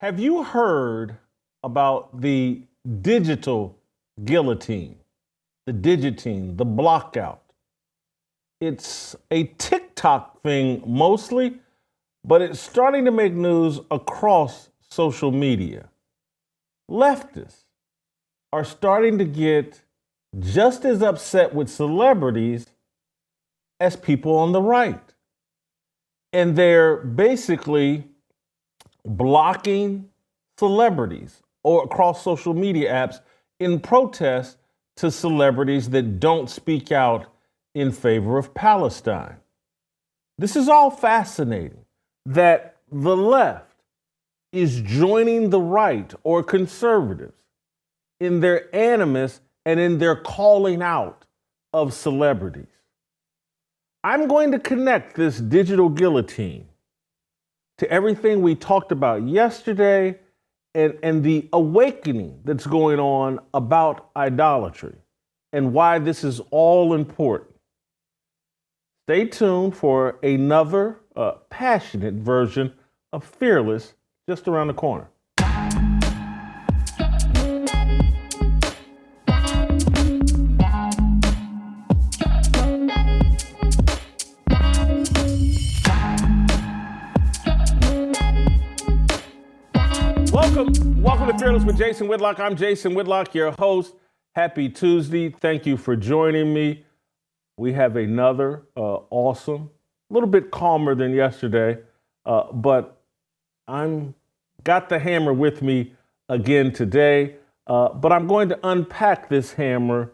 Have you heard about the digital guillotine, the Digitine, the blockout? It's a TikTok thing mostly, but it's starting to make news across social media. Leftists are starting to get just as upset with celebrities as people on the right. And they're basically blocking celebrities or across social media apps in protest to celebrities that don't speak out in favor of Palestine. This is all fascinating that the left is joining the right or conservatives in their animus and in their calling out of celebrities. I'm going to connect this digital guillotine to everything we talked about yesterday and the awakening that's going on about idolatry and why this is all important. Stay tuned for another passionate version of Fearless just around the corner. Welcome to Fearless with Jason Whitlock. I'm Jason Whitlock, your host. Happy Tuesday. Thank you for joining me. We have another awesome, a little bit calmer than yesterday, but I'm got the hammer with me again today. But I'm going to unpack this hammer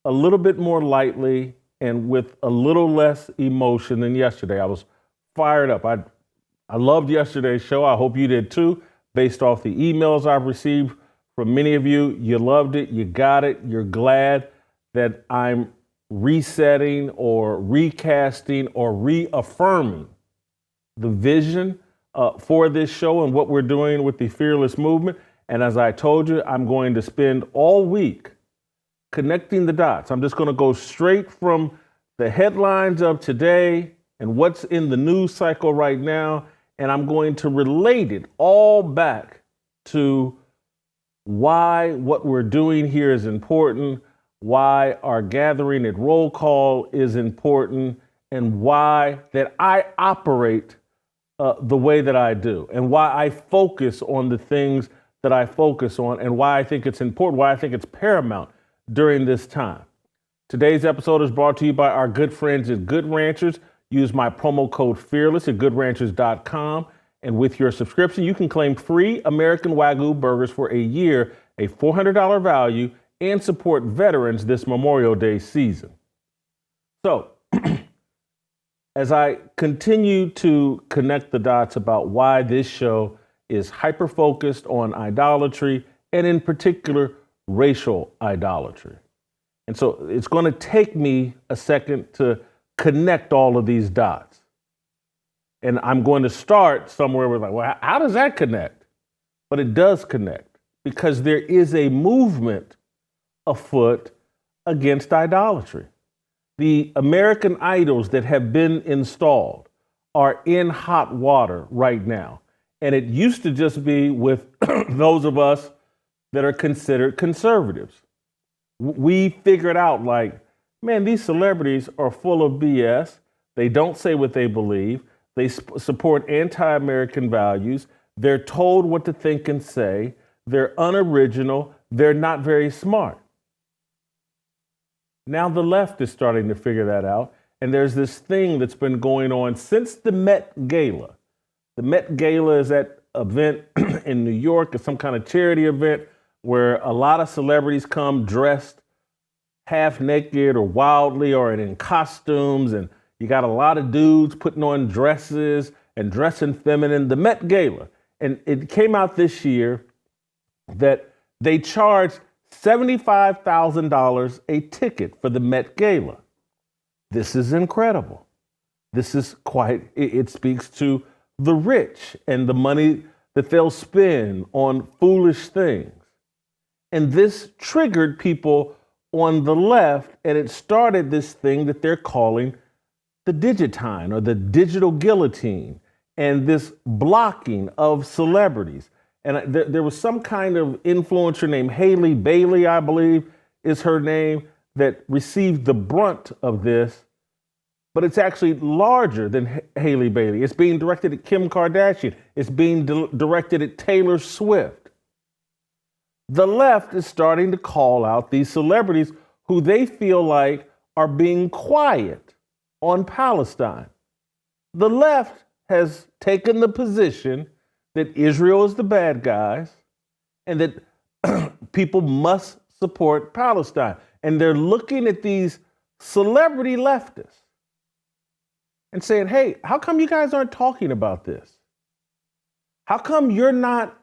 a little bit more lightly and with a little less emotion than yesterday. I was fired up. I loved yesterday's show. I hope you did too. Based off the emails I've received from many of you, you loved it, you got it, you're glad that I'm resetting or recasting or reaffirming the vision for this show and what we're doing with the Fearless movement. And as I told you, I'm going to spend all week connecting the dots. I'm just going to go straight from the headlines of today and what's in the news cycle right now, and I'm going to relate it all back to why what we're doing here is important, why our gathering at roll call is important, and why that I operate the way that I do, and why I focus on the things that I focus on, and why I think it's important, why I think it's paramount during this time. Today's episode is brought to you by our good friends at Good Ranchers. Use my promo code FEARLESS at goodranchers.com. And with your subscription, you can claim free American Wagyu burgers for a year, a $400 value, and support veterans this Memorial Day season. So, as I continue to connect the dots about why this show is hyper-focused on idolatry, and in particular, racial idolatry. And so it's going to take me a second to connect all of these dots. And I'm going to start somewhere with like, well, how does that connect? But it does connect because there is a movement afoot against idolatry. The American idols that have been installed are in hot water right now. And it used to just be with those of us that are considered conservatives. We figured out like, man, these celebrities are full of BS. They don't say what they believe. They support anti-American values. They're told what to think and say. They're unoriginal. They're not very smart. Now the left is starting to figure that out. And there's this thing that's been going on since the Met Gala. The Met Gala is that event in New York. It's some kind of charity event where a lot of celebrities come dressed half naked or wildly or in costumes, and you got a lot of dudes putting on dresses and dressing feminine. The Met Gala, and it came out this year that they charged $75,000 a ticket for the Met Gala. This is incredible. This is it speaks to the rich and the money that they'll spend on foolish things. And this triggered people on the left, and it started this thing that they're calling the Digitine or the digital guillotine, and this blocking of celebrities And there was some kind of influencer named Haley Bailey, I believe is her name, that received the brunt of this. But it's actually larger than Haley Bailey. It's being directed at Kim Kardashian. It's being directed at Taylor Swift. The left is starting to call out these celebrities who they feel like are being quiet on Palestine. The left has taken the position that Israel is the bad guys and that people must support Palestine. And they're looking at these celebrity leftists and saying, hey, how come you guys aren't talking about this? How come you're not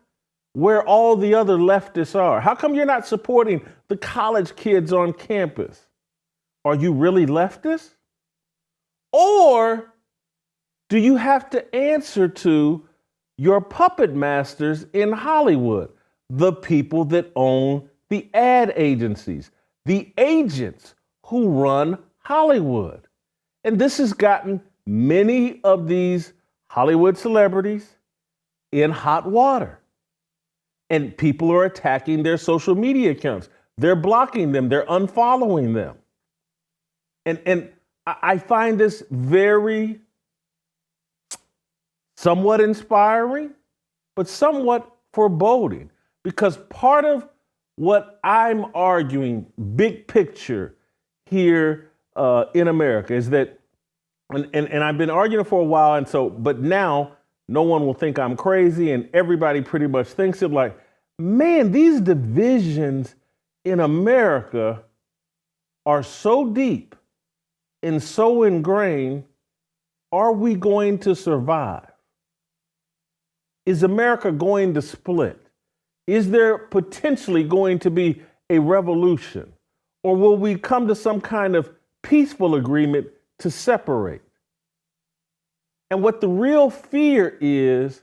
where all the other leftists are? How come you're not supporting the college kids on campus? Are you really leftist? Or do you have to answer to your puppet masters in Hollywood, the people that own the ad agencies, the agents who run Hollywood? And this has gotten many of these Hollywood celebrities in hot water. And people are attacking their social media accounts. They're blocking them. They're unfollowing them. And I find this very somewhat inspiring, but somewhat foreboding, because part of what I'm arguing, big picture here in America, is that, and I've been arguing for a while, but now no one will think I'm crazy, and everybody pretty much thinks it, like, man, these divisions in America are so deep and so ingrained. Are we going to survive? Is America going to split? Is there potentially going to be a revolution? Or will we come to some kind of peaceful agreement to separate? And what the real fear is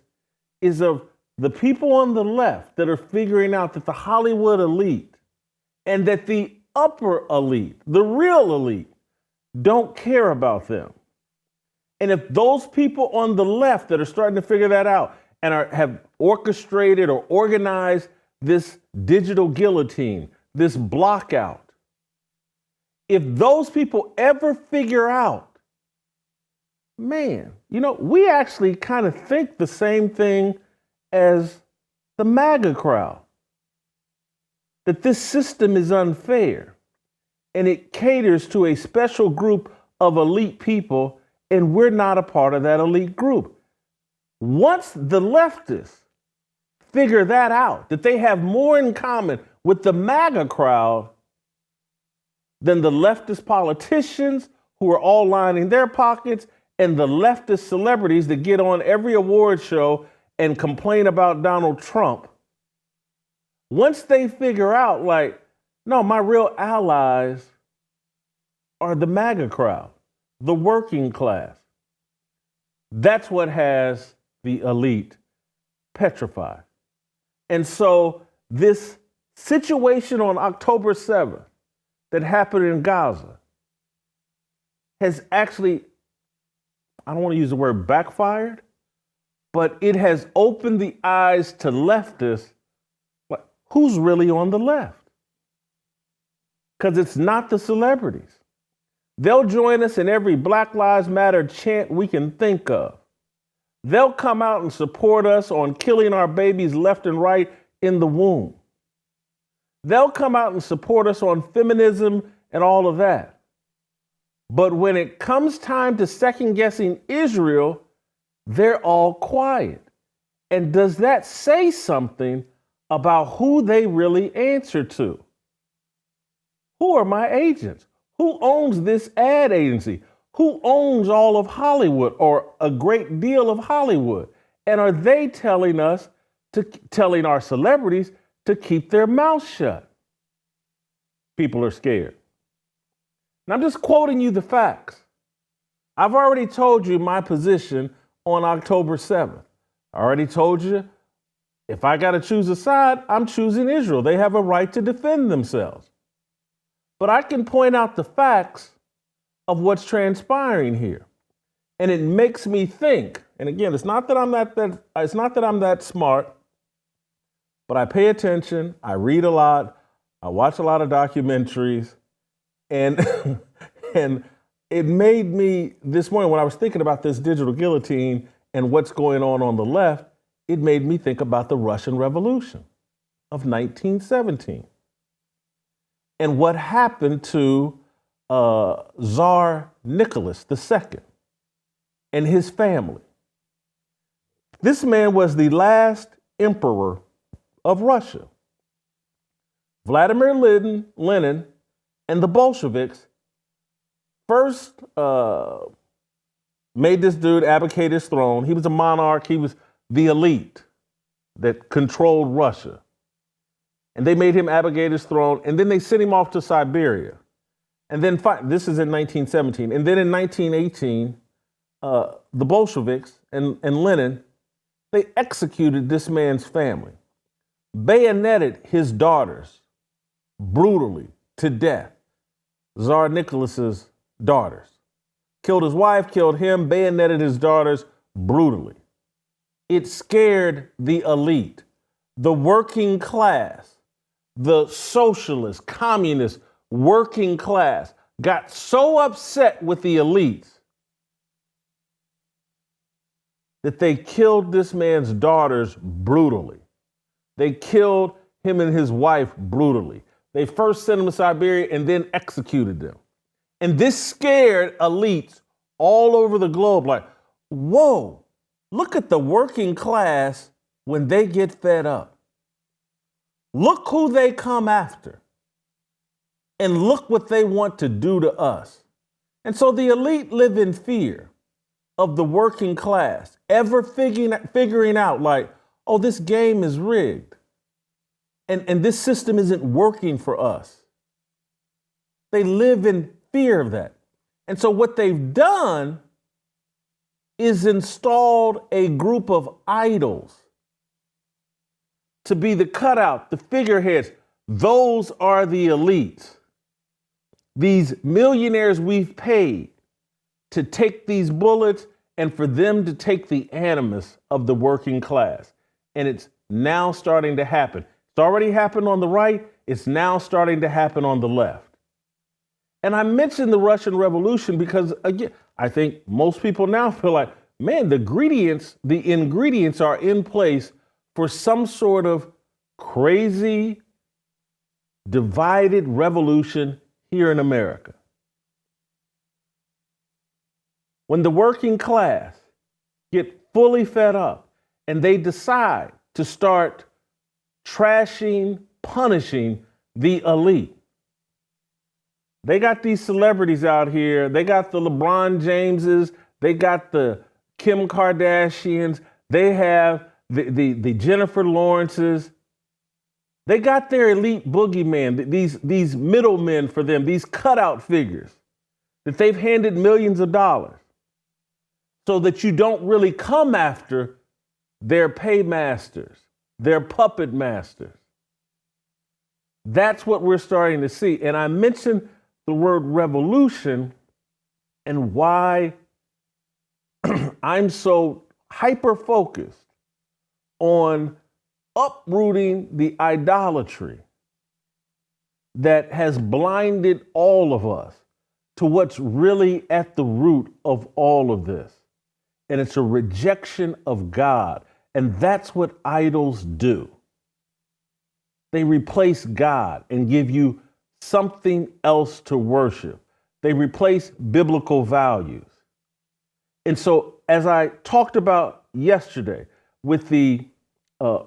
of the people on the left that are figuring out that the Hollywood elite and that the upper elite, the real elite, don't care about them. And if those people on the left that are starting to figure that out and have orchestrated or organized this digital guillotine, this blockout, if those people ever figure out, man, we actually kind of think the same thing as the MAGA crowd, that this system is unfair and it caters to a special group of elite people, and we're not a part of that elite group. Once the leftists figure that out, that they have more in common with the MAGA crowd than the leftist politicians who are all lining their pockets and the leftist celebrities that get on every award show and complain about Donald Trump. Once they figure out, like, no, my real allies are the MAGA crowd, the working class. That's what has the elite petrified. And so this situation on October 7th that happened in Gaza has actually, I don't want to use the word backfired, but it has opened the eyes to leftists. Like, who's really on the left? Because it's not the celebrities. They'll join us in every Black Lives Matter chant we can think of. They'll come out and support us on killing our babies left and right in the womb. They'll come out and support us on feminism and all of that. But when it comes time to second guessing Israel, they're all quiet. And does that say something about who they really answer to? Who are my agents? Who owns this ad agency? Who owns all of Hollywood or a great deal of Hollywood? And are they telling our celebrities to keep their mouths shut? People are scared. And I'm just quoting you the facts. I've already told you my position on October 7th. I already told you, if I got to choose a side, I'm choosing Israel. They have a right to defend themselves. But I can point out the facts of what's transpiring here. And it makes me think, and again, it's not that I'm that smart, but I pay attention. I read a lot. I watch a lot of documentaries, and and it made me this morning when I was thinking about this digital guillotine and what's going on the left. It made me think about the Russian Revolution of 1917 and what happened to Tsar Nicholas II and his family. This man was the last emperor of Russia. Vladimir Lenin and the Bolsheviks first made this dude abdicate his throne. He was a monarch. He was the elite that controlled Russia. And they made him abdicate his throne, and then they sent him off to Siberia. And then, this is in 1917. And then in 1918, the Bolsheviks and Lenin, they executed this man's family, bayoneted his daughters brutally to death. Tsar Nicholas's daughters. Killed his wife, killed him, bayoneted his daughters brutally. It scared the elite, the working class, the socialist, communist, working class got so upset with the elites that they killed this man's daughters brutally. They killed him and his wife brutally. They first sent him to Siberia and then executed them. And this scared elites all over the globe. Like, whoa, look at the working class when they get fed up. Look who they come after. And look what they want to do to us. And so the elite live in fear of the working class, ever figuring out like, oh, this game is rigged. And this system isn't working for us. They live in fear of that. And so what they've done is installed a group of idols to be the cutout, the figureheads. Those are the elites. These millionaires we've paid to take these bullets and for them to take the animus of the working class. And it's now starting to happen. It's already happened on the right. It's now starting to happen on the left. And I mentioned the Russian Revolution because, again, I think most people now feel like, man, the ingredients are in place for some sort of crazy, divided revolution here in America. When the working class get fully fed up and they decide to start trashing, punishing the elite. They got these celebrities out here. They got the LeBron Jameses. They got the Kim Kardashians. They have the Jennifer Lawrences. They got their elite boogeyman, these middlemen for them, these cutout figures that they've handed millions of dollars so that you don't really come after their paymasters, their puppet masters. That's what we're starting to see. And I mentioned the word revolution and why I'm so hyper-focused on uprooting the idolatry that has blinded all of us to what's really at the root of all of this. And it's a rejection of God. And that's what idols do. They replace God and give you something else to worship. They replace biblical values. And so, as I talked about yesterday with the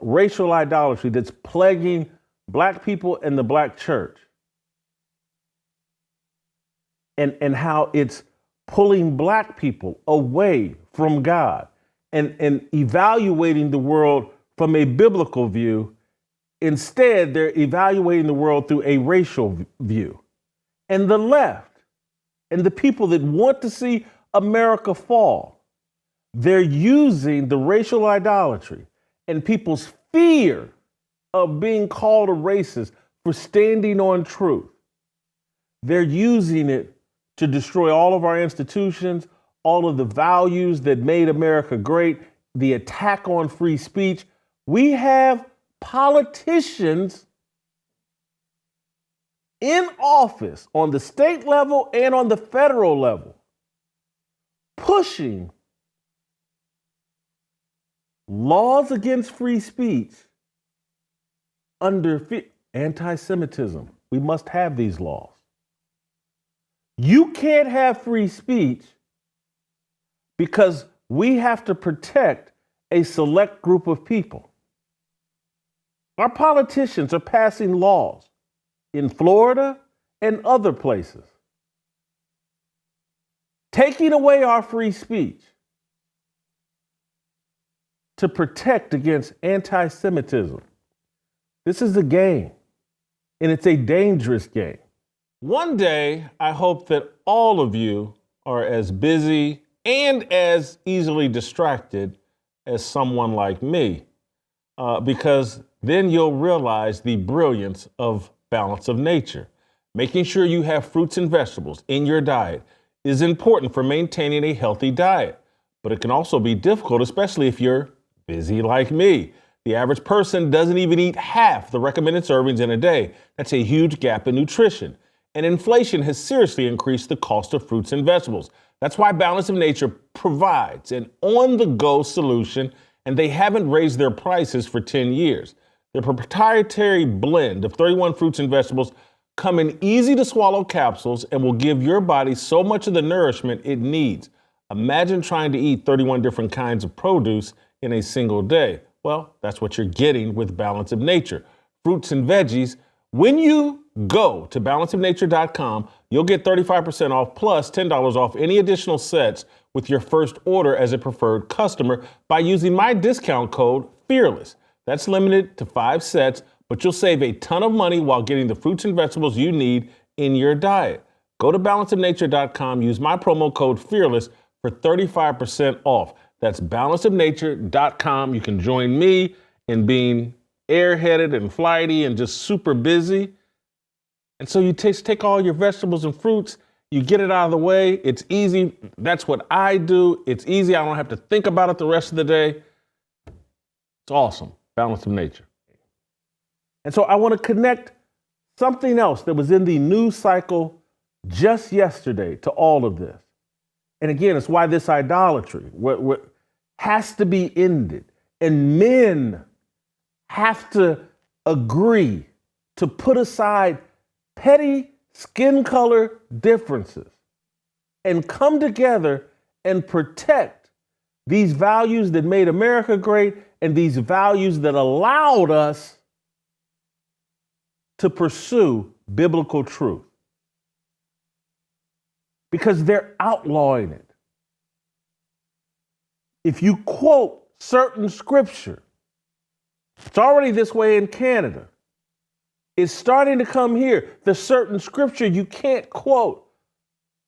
racial idolatry that's plaguing Black people and the Black church, and how it's pulling Black people away from God and evaluating the world from a biblical view. Instead, they're evaluating the world through a racial view. And the left and the people that want to see America fall, they're using the racial idolatry and people's fear of being called a racist for standing on truth. They're using it to destroy all of our institutions, all of the values that made America great, the attack on free speech. We have politicians in office on the state level and on the federal level pushing laws against free speech under anti-Semitism. We must have these laws. You can't have free speech because we have to protect a select group of people. Our politicians are passing laws in Florida and other places, taking away our free speech to protect against anti-Semitism. This is a game, and it's a dangerous game. One day, I hope that all of you are as busy and as easily distracted as someone like me, because then you'll realize the brilliance of balance of nature. Making sure you have fruits and vegetables in your diet is important for maintaining a healthy diet, but it can also be difficult, especially if you're busy like me. The average person doesn't even eat half the recommended servings in a day. That's a huge gap in nutrition. And inflation has seriously increased the cost of fruits and vegetables. That's why Balance of Nature provides an on-the-go solution, and they haven't raised their prices for 10 years. Their proprietary blend of 31 fruits and vegetables come in easy-to-swallow capsules and will give your body so much of the nourishment it needs. Imagine trying to eat 31 different kinds of produce in a single day. Well, that's what you're getting with Balance of Nature. Fruits and veggies. When you go to balanceofnature.com, you'll get 35% off plus $10 off any additional sets with your first order as a preferred customer by using my discount code FEARLESS. That's limited to 5 sets, but you'll save a ton of money while getting the fruits and vegetables you need in your diet. Go to balanceofnature.com, use my promo code FEARLESS for 35% off. That's balanceofnature.com. You can join me in being airheaded and flighty and just super busy. And so you take all your vegetables and fruits, you get it out of the way. It's easy. That's what I do. It's easy. I don't have to think about it the rest of the day. It's awesome. Balance of Nature. And so I want to connect something else that was in the news cycle just yesterday to all of this. And again, it's why this idolatry has to be ended. And men have to agree to put aside petty skin color differences and come together and protect these values that made America great and these values that allowed us to pursue biblical truth. Because they're outlawing it. If you quote certain scripture, it's already this way in Canada. It's starting to come here. There's certain scripture you can't quote.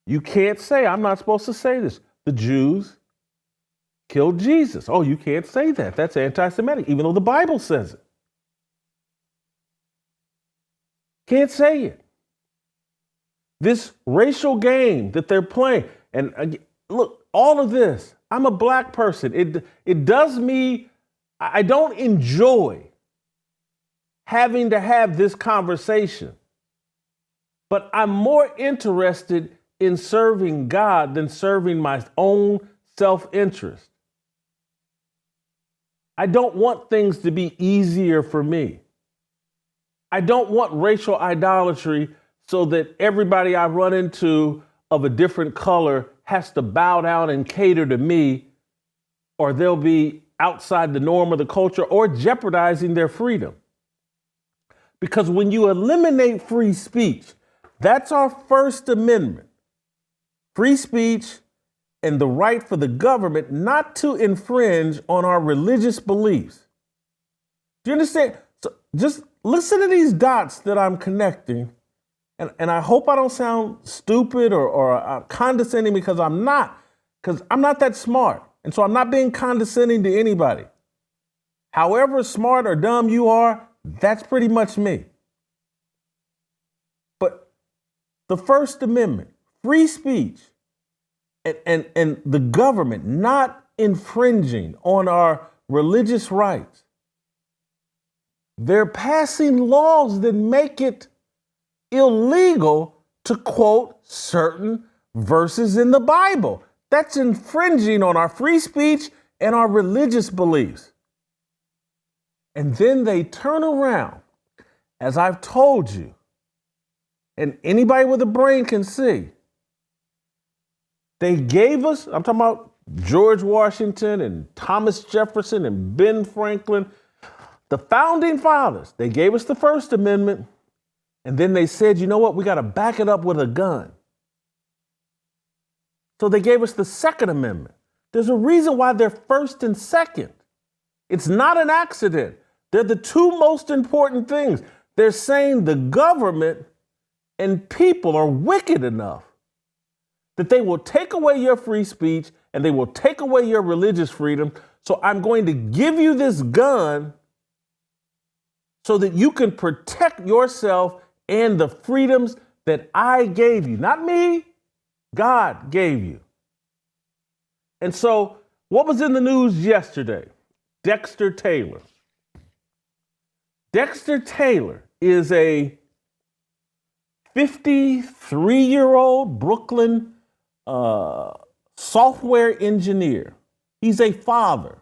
You can't say, I'm not supposed to say this. The Jews killed Jesus. Oh, you can't say that. That's anti-Semitic, even though the Bible says it. Can't say it. This racial game that they're playing. And look, all of this, I'm a black person. It does me, I don't enjoy having to have this conversation, but I'm more interested in serving God than serving my own self-interest. I don't want things to be easier for me. I don't want racial idolatry so that everybody I run into of a different color has to bow down and cater to me, or they'll be outside the norm of the culture or jeopardizing their freedom. Because when you eliminate free speech, that's our First Amendment. Free speech and the right for the government not to infringe on our religious beliefs. Do you understand? So just listen to these dots that I'm connecting. And I hope I don't sound stupid or condescending because I'm not that smart. And so I'm not being condescending to anybody. However smart or dumb you are, that's pretty much me. But the First Amendment, free speech, and the government not infringing on our religious rights. they're passing laws that make it illegal to quote certain verses in the Bible. That's infringing on our free speech and our religious beliefs. And then they turn around, as I've told you, and anybody with a brain can see, they gave us, I'm talking about George Washington and Thomas Jefferson and Ben Franklin, the founding fathers, they gave us the First Amendment, and then they said, you know what, we got to back it up with a gun. So they gave us the Second Amendment. There's a reason why they're first and second. It's not an accident. They're the two most important things. They're saying the government and people are wicked enough that they will take away your free speech and they will take away your religious freedom. So I'm going to give you this gun so that you can protect yourself and the freedoms that I gave you. Not me, God gave you. And so what was in the news yesterday? Dexter Taylor. Dexter Taylor is a 53-year-old Brooklyn software engineer. He's a father.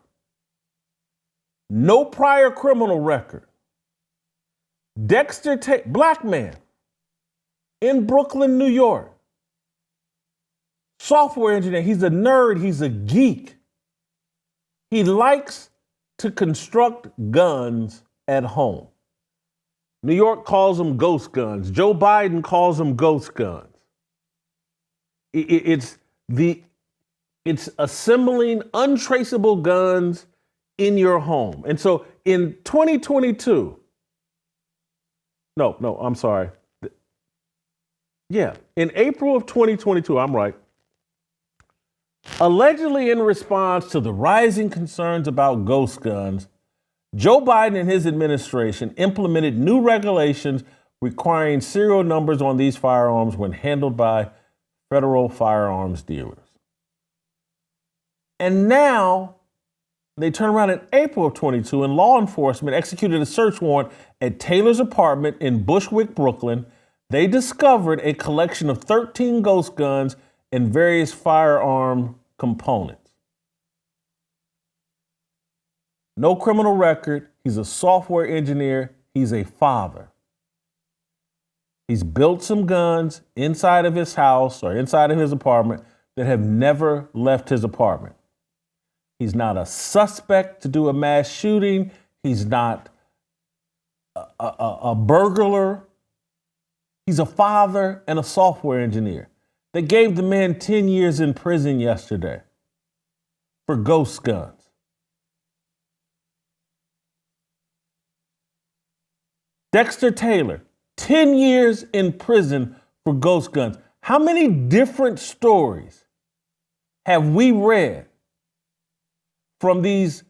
No prior criminal record. Dexter Taylor, black man in Brooklyn, New York. Software engineer. He's a nerd. He's a geek. He likes to construct guns at home. New York calls them ghost guns. Joe Biden calls them ghost guns. It's assembling untraceable guns in your home. And so in 2022, I'm sorry. Yeah, in April of 2022, I'm right. Allegedly in response to the rising concerns about ghost guns, Joe Biden and his administration implemented new regulations requiring serial numbers on these firearms when handled by federal firearms dealers. And now they turn around in April of 22 and law enforcement executed a search warrant at Taylor's apartment in Bushwick, Brooklyn. They discovered a collection of 13 ghost guns and various firearm components. No criminal record. He's a software engineer. He's a father. He's built some guns inside of his house or inside of his apartment that have never left his apartment. He's not a suspect to do a mass shooting. He's not a burglar. He's a father and a software engineer. They gave the man 10 years in prison yesterday for ghost guns. Dexter Taylor, 10 years in prison for ghost guns. How many different stories have we read from these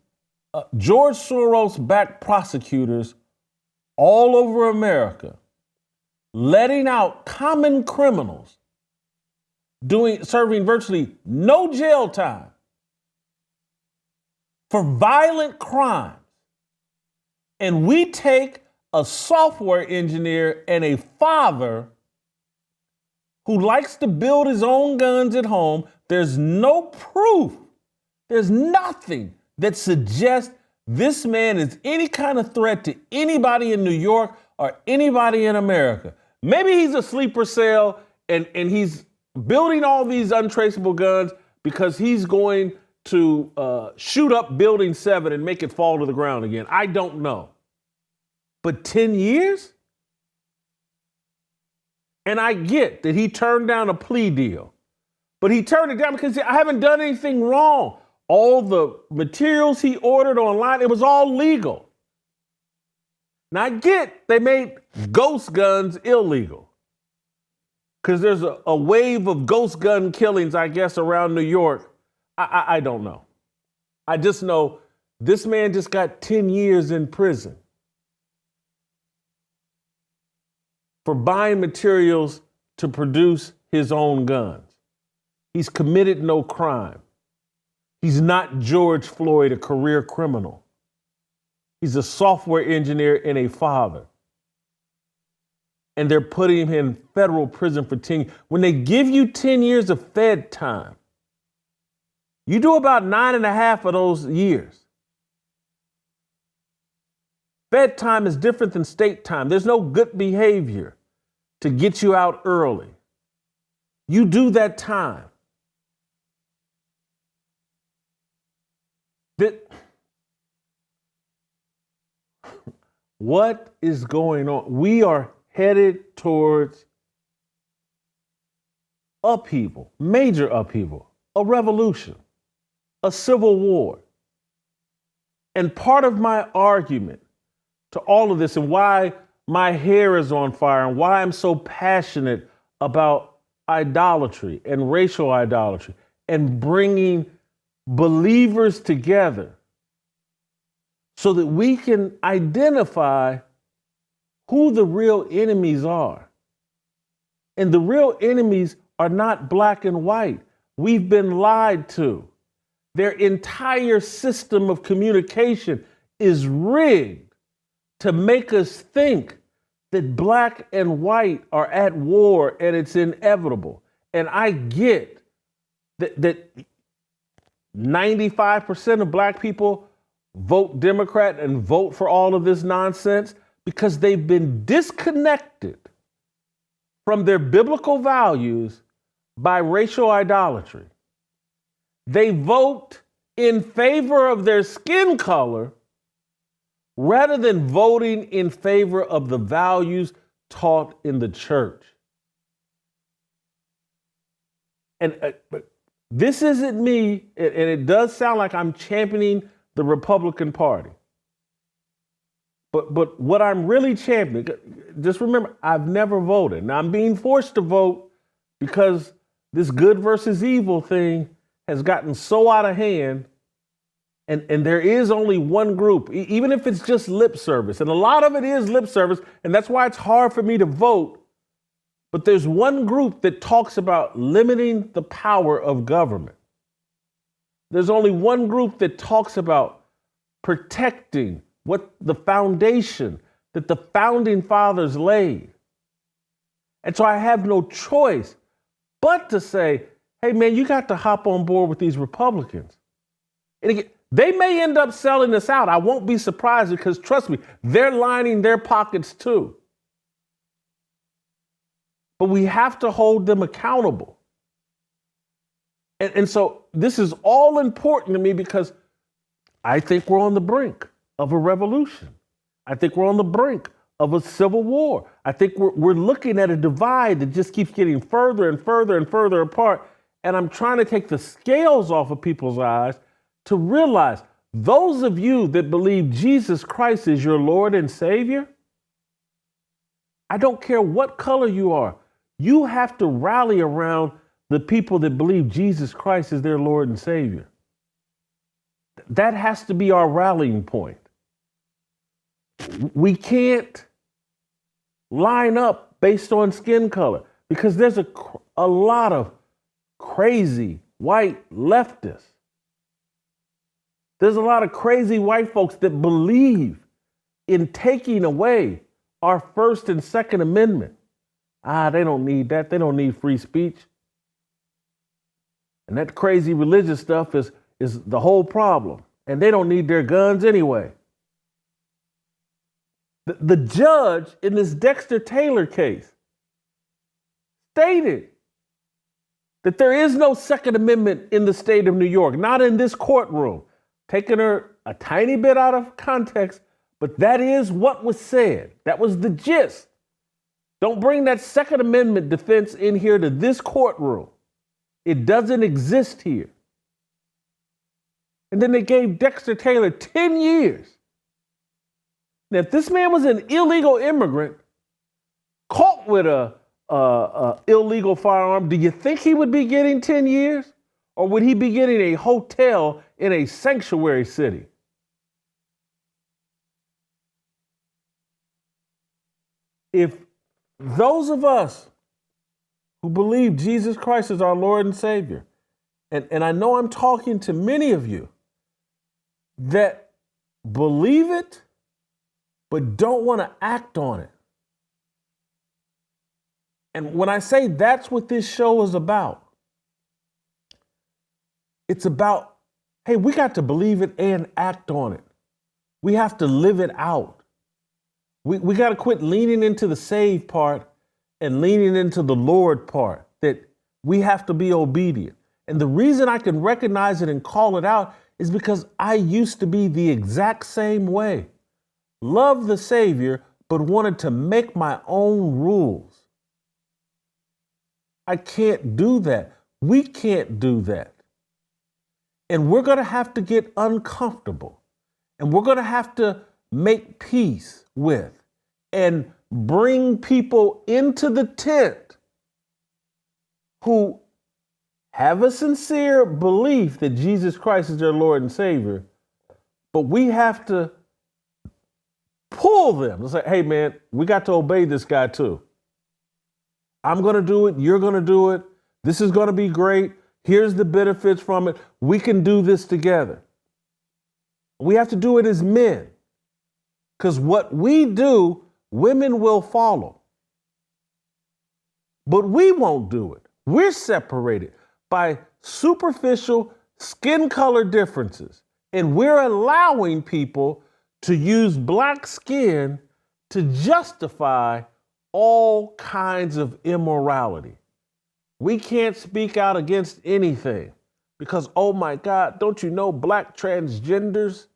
George Soros-backed prosecutors all over America, letting out common criminals, serving virtually no jail time for violent crimes? And we take a software engineer and a father who likes to build his own guns at home. There's no proof. There's nothing that suggests this man is any kind of threat to anybody in New York or anybody in America. Maybe he's a sleeper cell and he's building all these untraceable guns because he's going to shoot up Building 7 and make it fall to the ground again. I don't know. But 10 years? And I get that he turned down a plea deal, but he turned it down because I haven't done anything wrong. All the materials he ordered online, it was all legal. Now I get they made ghost guns illegal because there's a wave of ghost gun killings, I guess, around New York. I don't know. I just know this man just got 10 years in prison for buying materials to produce his own guns. He's committed no crime. He's not George Floyd, a career criminal. He's a software engineer and a father. And they're putting him in federal prison for 10 years. When they give you 10 years of Fed time, you do about 9.5 of those years. Fed time is different than state time. There's no good behavior to get you out early. You do that time. What is going on? We are headed towards upheaval, major upheaval, a revolution, a civil war. And part of my argument to all of this and why my hair is on fire and why I'm so passionate about idolatry and racial idolatry and bringing believers together so that we can identify who the real enemies are. And the real enemies are not black and white. We've been lied to. Their entire system of communication is rigged to make us think that black and white are at war and it's inevitable. And I get that 95% of black people vote Democrat and vote for all of this nonsense because they've been disconnected from their biblical values by racial idolatry. They vote in favor of their skin color rather than voting in favor of the values taught in the church. And this isn't me, and it does sound like I'm championing the Republican Party. But what I'm really championing, just remember, I've never voted. Now I'm being forced to vote because this good versus evil thing has gotten so out of hand. And there is only one group, even if it's just lip service. And a lot of it is lip service. And that's why it's hard for me to vote. But there's one group that talks about limiting the power of government. There's only one group that talks about protecting what the foundation that the founding fathers laid. And so I have no choice but to say, hey, man, you got to hop on board with these Republicans. And again, they may end up selling this out. I won't be surprised because, trust me, they're lining their pockets too. But we have to hold them accountable. And so this is all important to me because I think we're on the brink of a revolution. I think we're on the brink of a civil war. I think we're looking at a divide that just keeps getting further and further and further apart. And I'm trying to take the scales off of people's eyes to realize those of you that believe Jesus Christ is your Lord and Savior, I don't care what color you are, you have to rally around the people that believe Jesus Christ is their Lord and Savior. That has to be our rallying point. We can't line up based on skin color because there's a lot of crazy white leftists. There's a lot of crazy white folks that believe in taking away our First and Second Amendment. They don't need that. They don't need free speech. And that crazy religious stuff is the whole problem. And they don't need their guns anyway. The judge in this Dexter Taylor case stated that there is no Second Amendment in the state of New York, not in this courtroom. Taking her a tiny bit out of context, but that is what was said. That was the gist. Don't bring that Second Amendment defense in here to this courtroom. It doesn't exist here. And then they gave Dexter Taylor 10 years. Now, if this man was an illegal immigrant caught with a illegal firearm, do you think he would be getting 10 years? Or would he be getting a hotel in a sanctuary city? If those of us who believe Jesus Christ is our Lord and Savior, and I know I'm talking to many of you that believe it but don't want to act on it. And when I say that's what this show is about, it's about, hey, we got to believe it and act on it. We have to live it out. We got to quit leaning into the save part and leaning into the Lord part, that we have to be obedient. And the reason I can recognize it and call it out is because I used to be the exact same way. Loved the Savior, but wanted to make my own rules. I can't do that. We can't do that. And we're going to have to get uncomfortable. And we're going to have to make peace with and bring people into the tent who have a sincere belief that Jesus Christ is their Lord and Savior, but we have to pull them and say, hey, man, we got to obey this guy too. I'm going to do it. You're going to do it. This is going to be great. Here's the benefits from it. We can do this together. We have to do it as men, because what we do, women will follow. But we won't do it. We're separated by superficial skin color differences. And we're allowing people to use black skin to justify all kinds of immorality. We can't speak out against anything because, oh my God, don't you know black transgenders?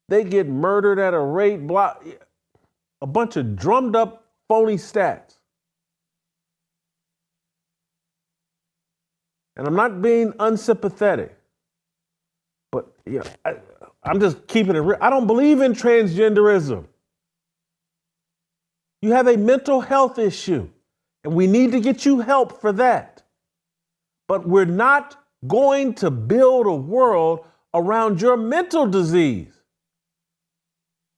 They get murdered at a rate, a bunch of drummed up phony stats. And I'm not being unsympathetic, but I'm just keeping it real. I don't believe in transgenderism. You have a mental health issue, and we need to get you help for that. But we're not going to build a world around your mental disease.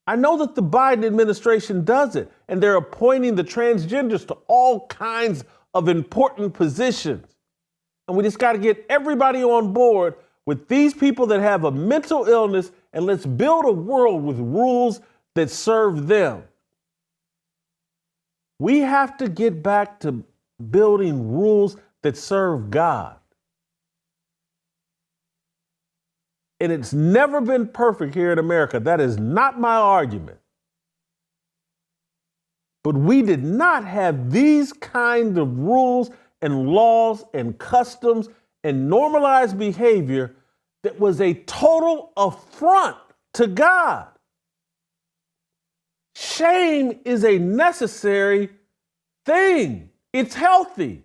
I know that the Biden administration does it, and they're appointing the transgenders to all kinds of important positions. And we just got to get everybody on board with these people that have a mental illness, and let's build a world with rules that serve them. We have to get back to building rules that serve God. And it's never been perfect here in America. That is not my argument. But we did not have these kind of rules and laws and customs and normalized behavior that was a total affront to God. Shame is a necessary thing. It's healthy.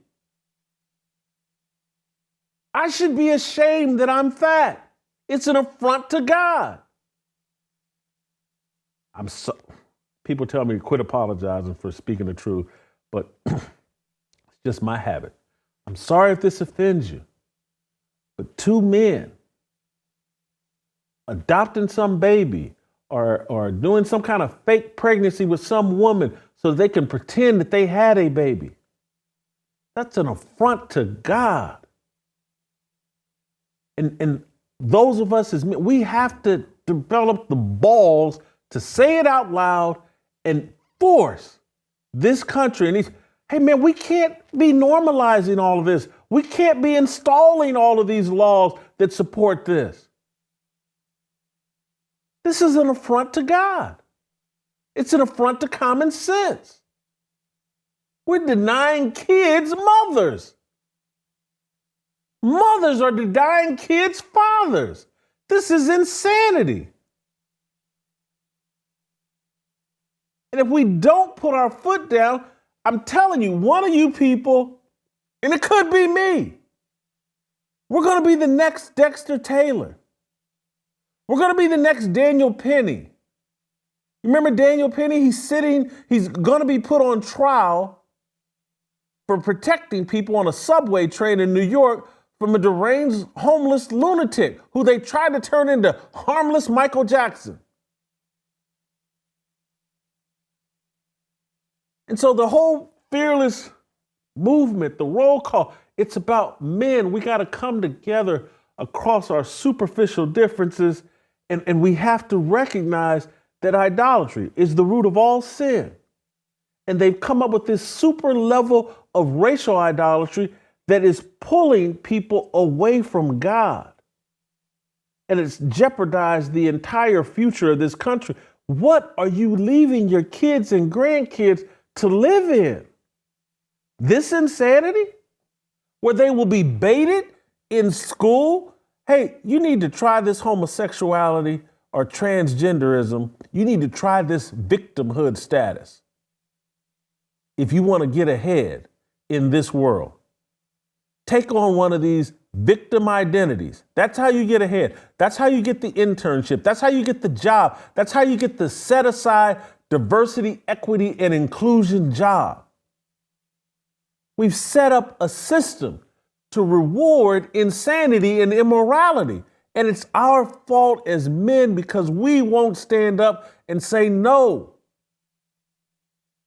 I should be ashamed that I'm fat. It's an affront to God. People tell me to quit apologizing for speaking the truth, but it's just my habit. I'm sorry if this offends you, but two men adopting some baby or doing some kind of fake pregnancy with some woman so they can pretend that they had a baby, that's an affront to God. And those of us as men, we have to develop the balls to say it out loud and force this country. And hey man, we can't be normalizing all of this. We can't be installing all of these laws that support this. This is an affront to God. It's an affront to common sense. We're denying kids mothers. Mothers are denying kids fathers. This is insanity. And if we don't put our foot down, I'm telling you, one of you people, and it could be me, we're going to be the next Dexter Taylor. We're going to be the next Daniel Penny. You remember Daniel Penny? He's going to be put on trial for protecting people on a subway train in New York from a deranged homeless lunatic who they tried to turn into harmless Michael Jackson. And so the whole fearless movement, the roll call, it's about men. We got to come together across our superficial differences, and we have to recognize that idolatry is the root of all sin. And they've come up with this super level of racial idolatry that is pulling people away from God. And it's jeopardized the entire future of this country. What are you leaving your kids and grandkids to live in? This insanity? Where they will be baited in school? Hey, you need to try this homosexuality or transgenderism. You need to try this victimhood status if you want to get ahead in this world. Take on one of these victim identities. That's how you get ahead. That's how you get the internship. That's how you get the job. That's how you get the set aside diversity, equity, and inclusion job. We've set up a system to reward insanity and immorality. And it's our fault as men because we won't stand up and say no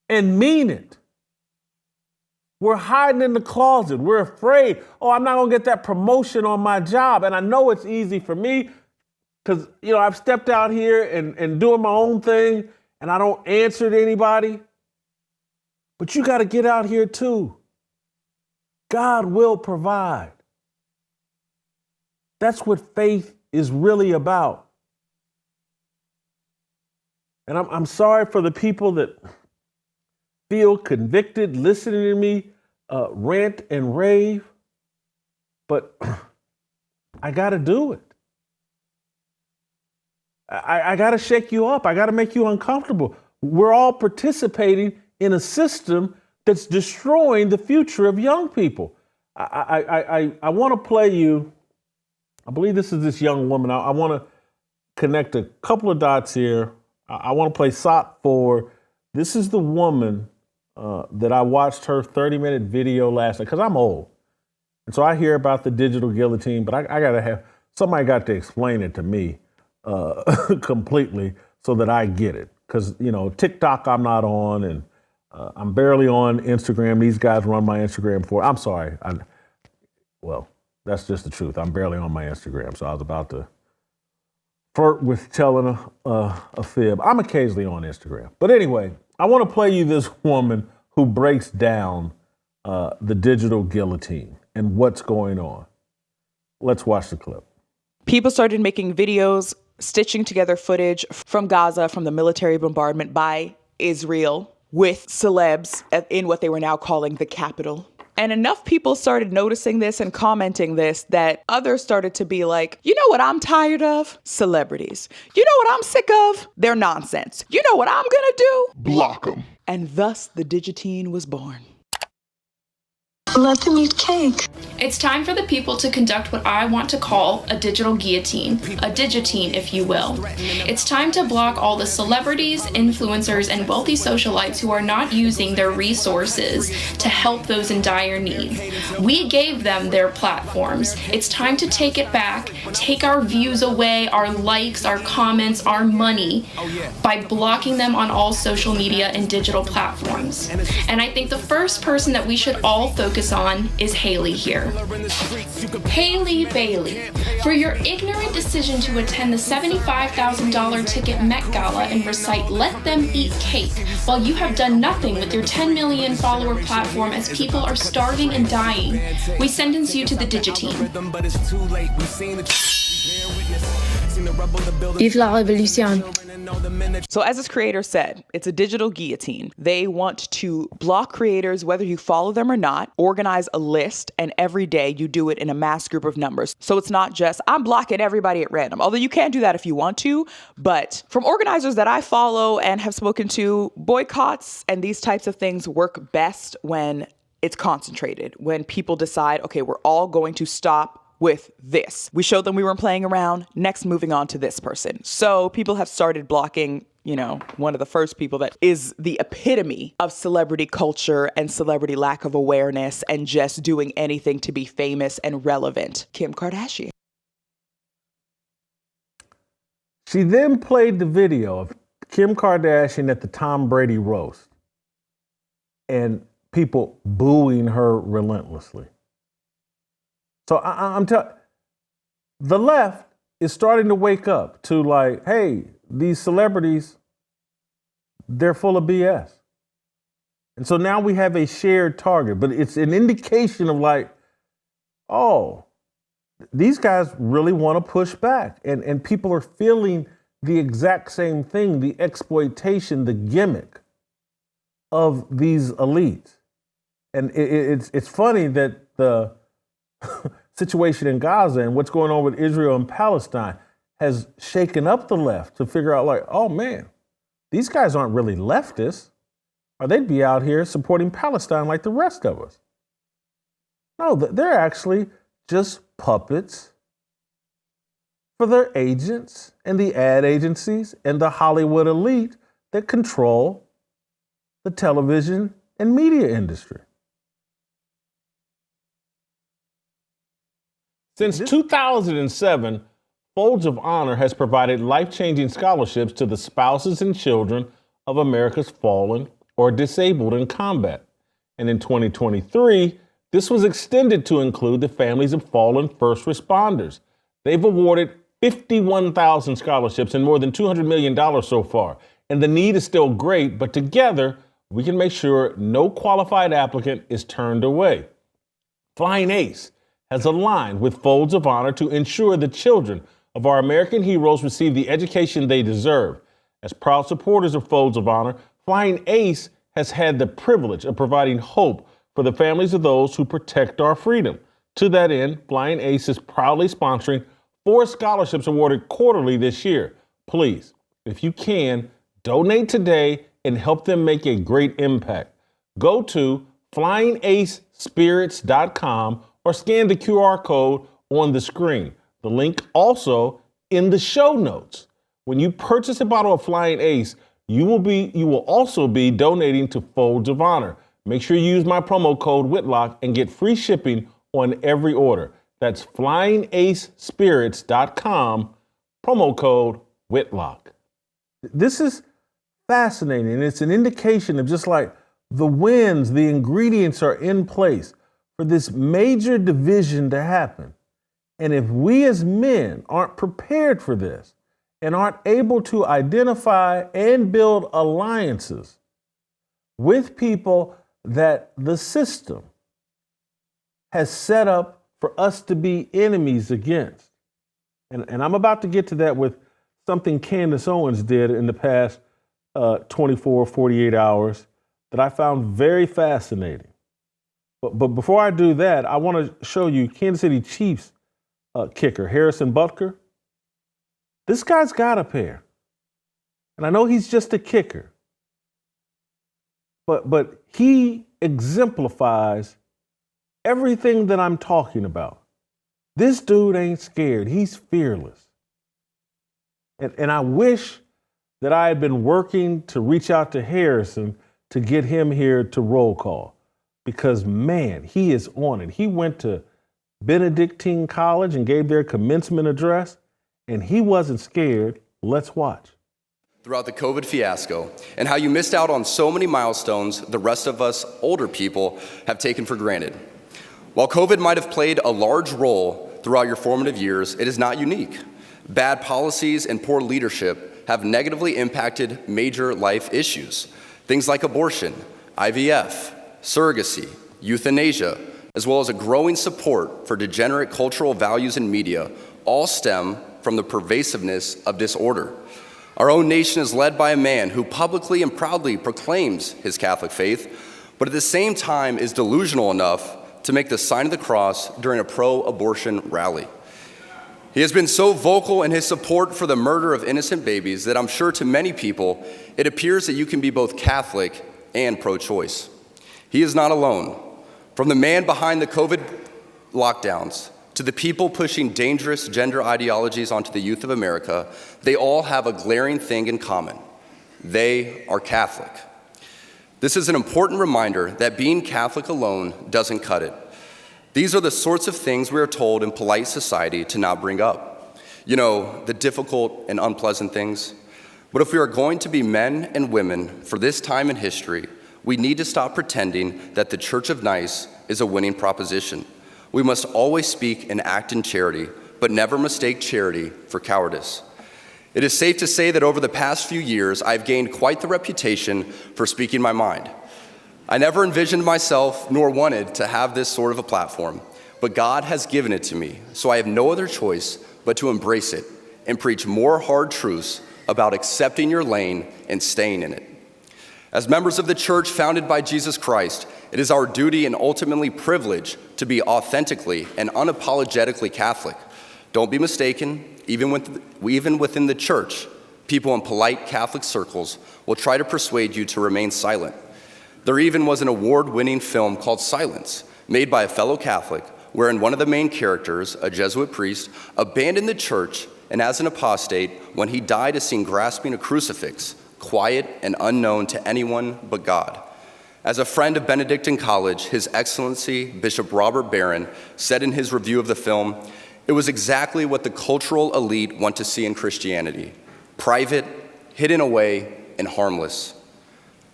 and mean it. We're hiding in the closet. We're afraid, oh, I'm not going to get that promotion on my job. And I know it's easy for me because, I've stepped out here and doing my own thing and I don't answer to anybody. But you got to get out here too. God will provide. That's what faith is really about. And I'm sorry for the people that feel convicted listening to me rant and rave, but I got to do it. I got to shake you up. I got to make you uncomfortable. We're all participating in a system that's destroying the future of young people. I want to play you, I believe this is this young woman. I want to connect a couple of dots here. I want to play SOT 4. This is the woman that I watched her 30-minute video last night, because I'm old. And so I hear about the digital guillotine, but I got to have, somebody got to explain it to me completely so that I get it. Because, TikTok I'm not on, and I'm barely on Instagram. These guys run my Instagram for, I'm sorry. Well, that's just the truth. I'm barely on my Instagram. So I was about to flirt with telling a fib. I'm occasionally on Instagram. But anyway, I want to play you this woman who breaks down the digital guillotine and what's going on. Let's watch the clip. People started making videos, stitching together footage from Gaza, from the military bombardment by Israel, with celebs in what they were now calling the capital. And enough people started noticing this and commenting this that others started to be like, you know what I'm tired of? Celebrities. You know what I'm sick of? Their nonsense. You know what I'm gonna do? Block them. And thus the Digitine was born. Let them eat cake. It's time for the people to conduct what I want to call a digital guillotine, a digitine, if you will. It's time to block all the celebrities, influencers, and wealthy socialites who are not using their resources to help those in dire need. We gave them their platforms. It's time to take it back, take our views away, our likes, our comments, our money, by blocking them on all social media and digital platforms. And I think the first person that we should all focus on is Haley here. Haley Bailey, for your ignorant decision to attend the $75,000 ticket Met Gala and recite "Let Them Eat Cake" while you have done nothing with your 10 million follower platform as people are starving and dying, we sentence you to the Digitine. Vive la révolution. So as this creator said, it's a digital guillotine. They want to block creators, whether you follow them or not, organize a list, and every day you do it in a mass group of numbers. So it's not just, I'm blocking everybody at random, although you can do that if you want to. But from organizers that I follow and have spoken to, boycotts and these types of things work best when it's concentrated, when people decide, okay, we're all going to stop with this. We showed them we weren't playing around, next moving on to this person. So people have started blocking, one of the first people that is the epitome of celebrity culture and celebrity lack of awareness and just doing anything to be famous and relevant, Kim Kardashian. She then played the video of Kim Kardashian at the Tom Brady roast and people booing her relentlessly. So I'm telling, the left is starting to wake up to like, hey, these celebrities they're full of BS. And so now we have a shared target, but it's an indication of like, oh, these guys really want to push back. And people are feeling the exact same thing, the exploitation, the gimmick of these elites. And it's funny that the situation in Gaza and what's going on with Israel and Palestine has shaken up the left to figure out like, oh man, these guys aren't really leftists, or they'd be out here supporting Palestine like the rest of us. No, they're actually just puppets for their agents and the ad agencies and the Hollywood elite that control the television and media industry. Since 2007, Folds of Honor has provided life-changing scholarships to the spouses and children of America's fallen or disabled in combat. And in 2023, this was extended to include the families of fallen first responders. They've awarded 51,000 scholarships and more than $200 million so far. And the need is still great, but together we can make sure no qualified applicant is turned away. Flying Ace has aligned with Folds of Honor to ensure the children of our American heroes receive the education they deserve. As proud supporters of Folds of Honor, Flying Ace has had the privilege of providing hope for the families of those who protect our freedom. To that end, Flying Ace is proudly sponsoring 4 scholarships awarded quarterly this year. Please, if you can, donate today and help them make a great impact. Go to flyingacespirits.com or scan the QR code on the screen. The link also in the show notes. When you purchase a bottle of Flying Ace, you will also be donating to Folds of Honor. Make sure you use my promo code Whitlock and get free shipping on every order. That's flyingacespirits.com, promo code Whitlock. This is fascinating. It's an indication of just like the winds, the ingredients are in place for this major division to happen. And if we as men aren't prepared for this and aren't able to identify and build alliances with people that the system has set up for us to be enemies against. And I'm about to get to that with something Candace Owens did in the past 24, 48 hours that I found very fascinating. But before I do that, I want to show you Kansas City Chiefs kicker, Harrison Budker. This guy's got a pair. And I know he's just a kicker. But he exemplifies everything that I'm talking about. This dude ain't scared. He's fearless. And I wish that I had been working to reach out to Harrison to get him here to roll call. Because, man, he is on it. He went to Benedictine College and gave their commencement address, and he wasn't scared. Let's watch. Throughout the COVID fiasco and how you missed out on so many milestones the rest of us older people have taken for granted. While COVID might have played a large role throughout your formative years, it is not unique. Bad policies and poor leadership have negatively impacted major life issues. Things like abortion, IVF, surrogacy, euthanasia, as well as a growing support for degenerate cultural values in media, all stem from the pervasiveness of disorder. Our own nation is led by a man who publicly and proudly proclaims his Catholic faith, but at the same time is delusional enough to make the sign of the cross during a pro-abortion rally. He has been so vocal in his support for the murder of innocent babies that I'm sure to many people, it appears that you can be both Catholic and pro-choice. He is not alone. From the man behind the COVID lockdowns to the people pushing dangerous gender ideologies onto the youth of America, they all have a glaring thing in common. They are Catholic. This is an important reminder that being Catholic alone doesn't cut it. These are the sorts of things we are told in polite society to not bring up. You know, the difficult and unpleasant things. But if we are going to be men and women for this time in history, we need to stop pretending that the Church of Nice is a winning proposition. We must always speak and act in charity, but never mistake charity for cowardice. It is safe to say that over the past few years, I've gained quite the reputation for speaking my mind. I never envisioned myself nor wanted to have this sort of a platform, but God has given it to me, so I have no other choice but to embrace it and preach more hard truths about accepting your lane and staying in it. As members of the church founded by Jesus Christ, it is our duty and ultimately privilege to be authentically and unapologetically Catholic. Don't be mistaken, even within the church, people in polite Catholic circles will try to persuade you to remain silent. There even was an award-winning film called Silence, made by a fellow Catholic, wherein one of the main characters, a Jesuit priest, abandoned the church and as an apostate, when he died, is seen grasping a crucifix, quiet and unknown to anyone but God. As a friend of Benedictine College, His Excellency Bishop Robert Barron said in his review of the film, "It was exactly what the cultural elite want to see in Christianity: private, hidden away, and harmless."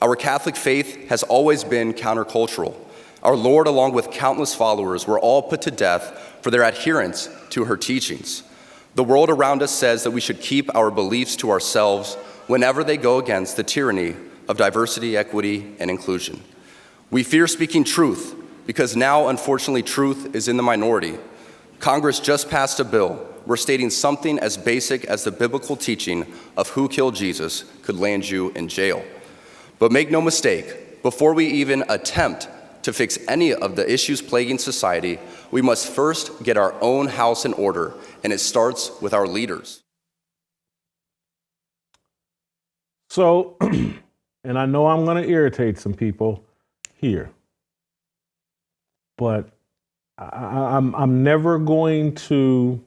Our Catholic faith has always been countercultural. Our Lord, along with countless followers, were all put to death for their adherence to her teachings. The world around us says that we should keep our beliefs to ourselves whenever they go against the tyranny of diversity, equity, and inclusion. We fear speaking truth because now, unfortunately, truth is in the minority. Congress just passed a bill where stating something as basic as the biblical teaching of who killed Jesus could land you in jail. But make no mistake, before we even attempt to fix any of the issues plaguing society, we must first get our own house in order, and it starts with our leaders. So, and I know I'm going to irritate some people here, but I'm never going to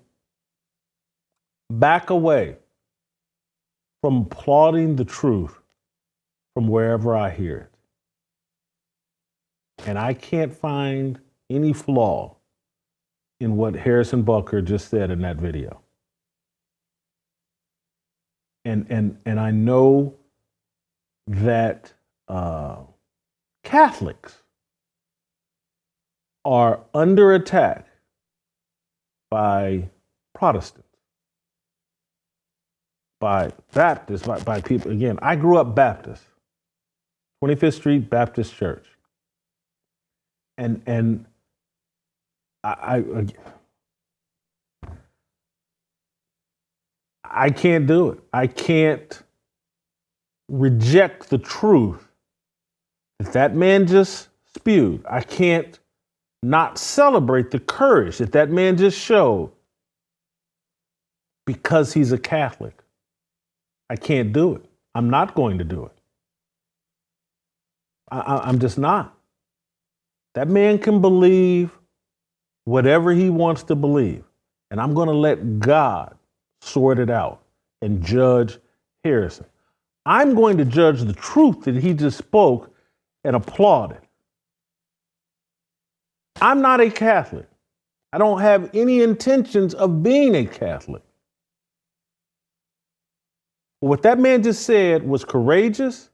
back away from applauding the truth from wherever I hear it. And I can't find any flaw in what Harrison Budker just said in that video. And I know that Catholics are under attack by Protestants, by Baptists, by people. Again, I grew up Baptist, 25th Street Baptist Church. And I can't do it. I can't reject the truth that man just spewed. I can't not celebrate the courage that man just showed because he's a Catholic. I can't do it. I'm not going to do it. I'm just not. That man can believe whatever he wants to believe, and I'm going to let God sort it out and judge Harrison. I'm going to judge the truth that he just spoke and applaud it. I'm not a Catholic. I don't have any intentions of being a Catholic. What that man just said was courageous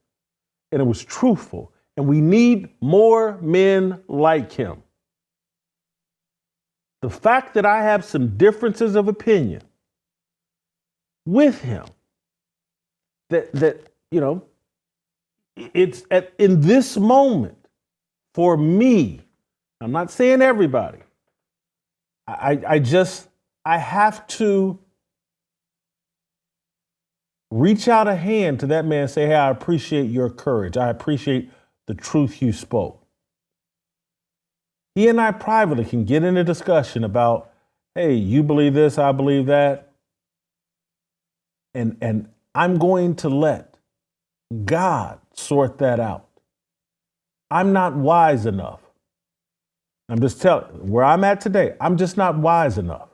and it was truthful. And we need more men like him. The fact that I have some differences of opinion with him, that you know, it's in this moment, for me, I'm not saying everybody, I have to reach out a hand to that man and say, hey, I appreciate your courage. I appreciate the truth you spoke. He and I privately can get in a discussion about, hey, you believe this, I believe that. And I'm going to let God sort that out. I'm not wise enough. I'm just telling you, where I'm at today, I'm just not wise enough.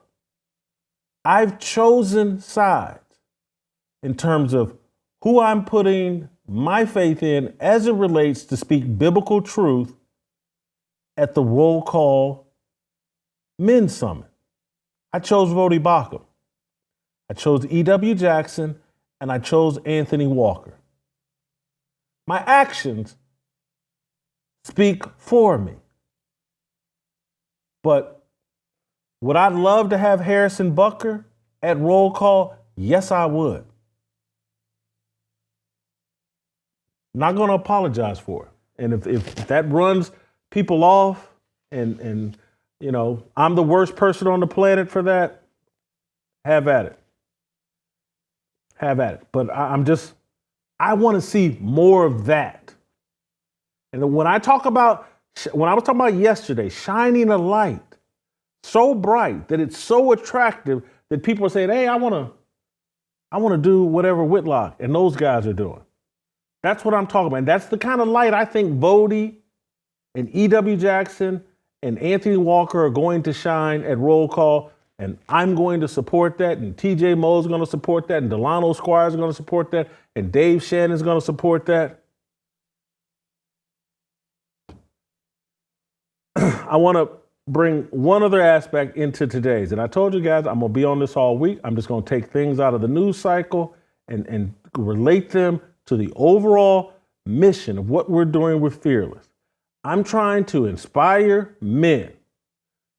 I've chosen sides in terms of who I'm putting my faith in as it relates to speak biblical truth at the roll call men's summit. I chose Voddie. I chose E.W. Jackson, and I chose Anthony Walker. My actions speak for me. But would I love to have Harrison Budker at roll call? Yes, I would. Not going to apologize for it. And if that runs people off and you know, I'm the worst person on the planet for that, have at it. Have at it. But I want to see more of that. And when I was talking about yesterday, shining a light so bright that it's so attractive that people are saying, hey, I want to do whatever Whitlock and those guys are doing. That's what I'm talking about. And that's the kind of light I think Voddie and E.W. Jackson and Anthony Walker are going to shine at Roll Call. And I'm going to support that. And TJ Moe's going to support that. And Delano Squires is going to support that. And Dave Shannon's going to support that. I want to bring one other aspect into today's. And I told you guys I'm going to be on this all week. I'm just going to take things out of the news cycle and relate them to the overall mission of what we're doing with Fearless. I'm trying to inspire men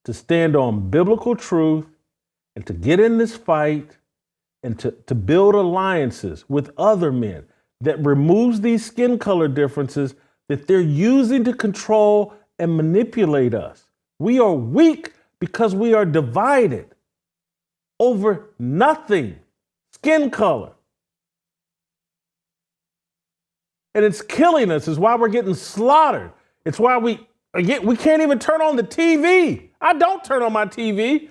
to stand on biblical truth and to get in this fight and to build alliances with other men that removes these skin color differences that they're using to control and manipulate us. We are weak because we are divided over nothing, skin color. And it's killing us. It's why we're getting slaughtered. It's why we can't even turn on the TV. I don't turn on my TV.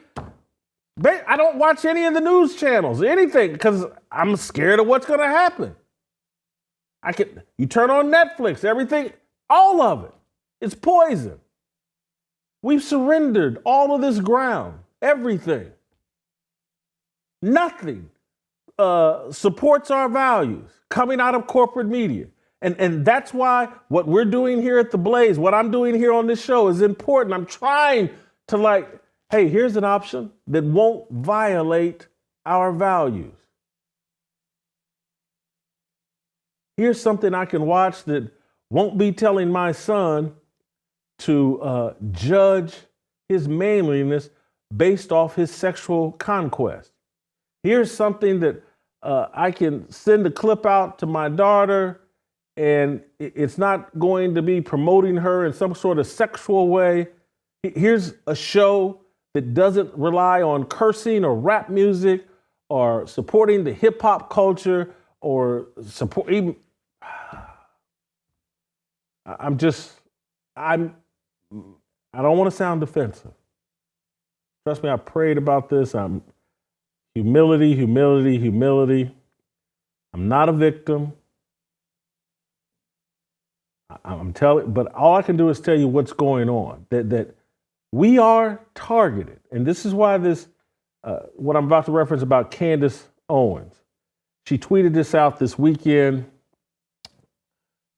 I don't watch any of the news channels, anything, because I'm scared of what's going to happen. You turn on Netflix, everything, all of it. It's poison. We've surrendered all of this ground, everything. Nothing supports our values coming out of corporate media. And that's why what we're doing here at The Blaze, what I'm doing here on this show is important. I'm trying to hey, here's an option that won't violate our values. Here's something I can watch that won't be telling my son to judge his manliness based off his sexual conquest. Here's something that I can send a clip out to my daughter, and it's not going to be promoting her in some sort of sexual way. Here's a show that doesn't rely on cursing or rap music or supporting the hip hop culture or support even. I don't want to sound defensive. Trust me, I prayed about this. Humility. I'm not a victim. But all I can do is tell you what's going on. That we are targeted, and this is why what I'm about to reference about Candace Owens. She tweeted this out this weekend.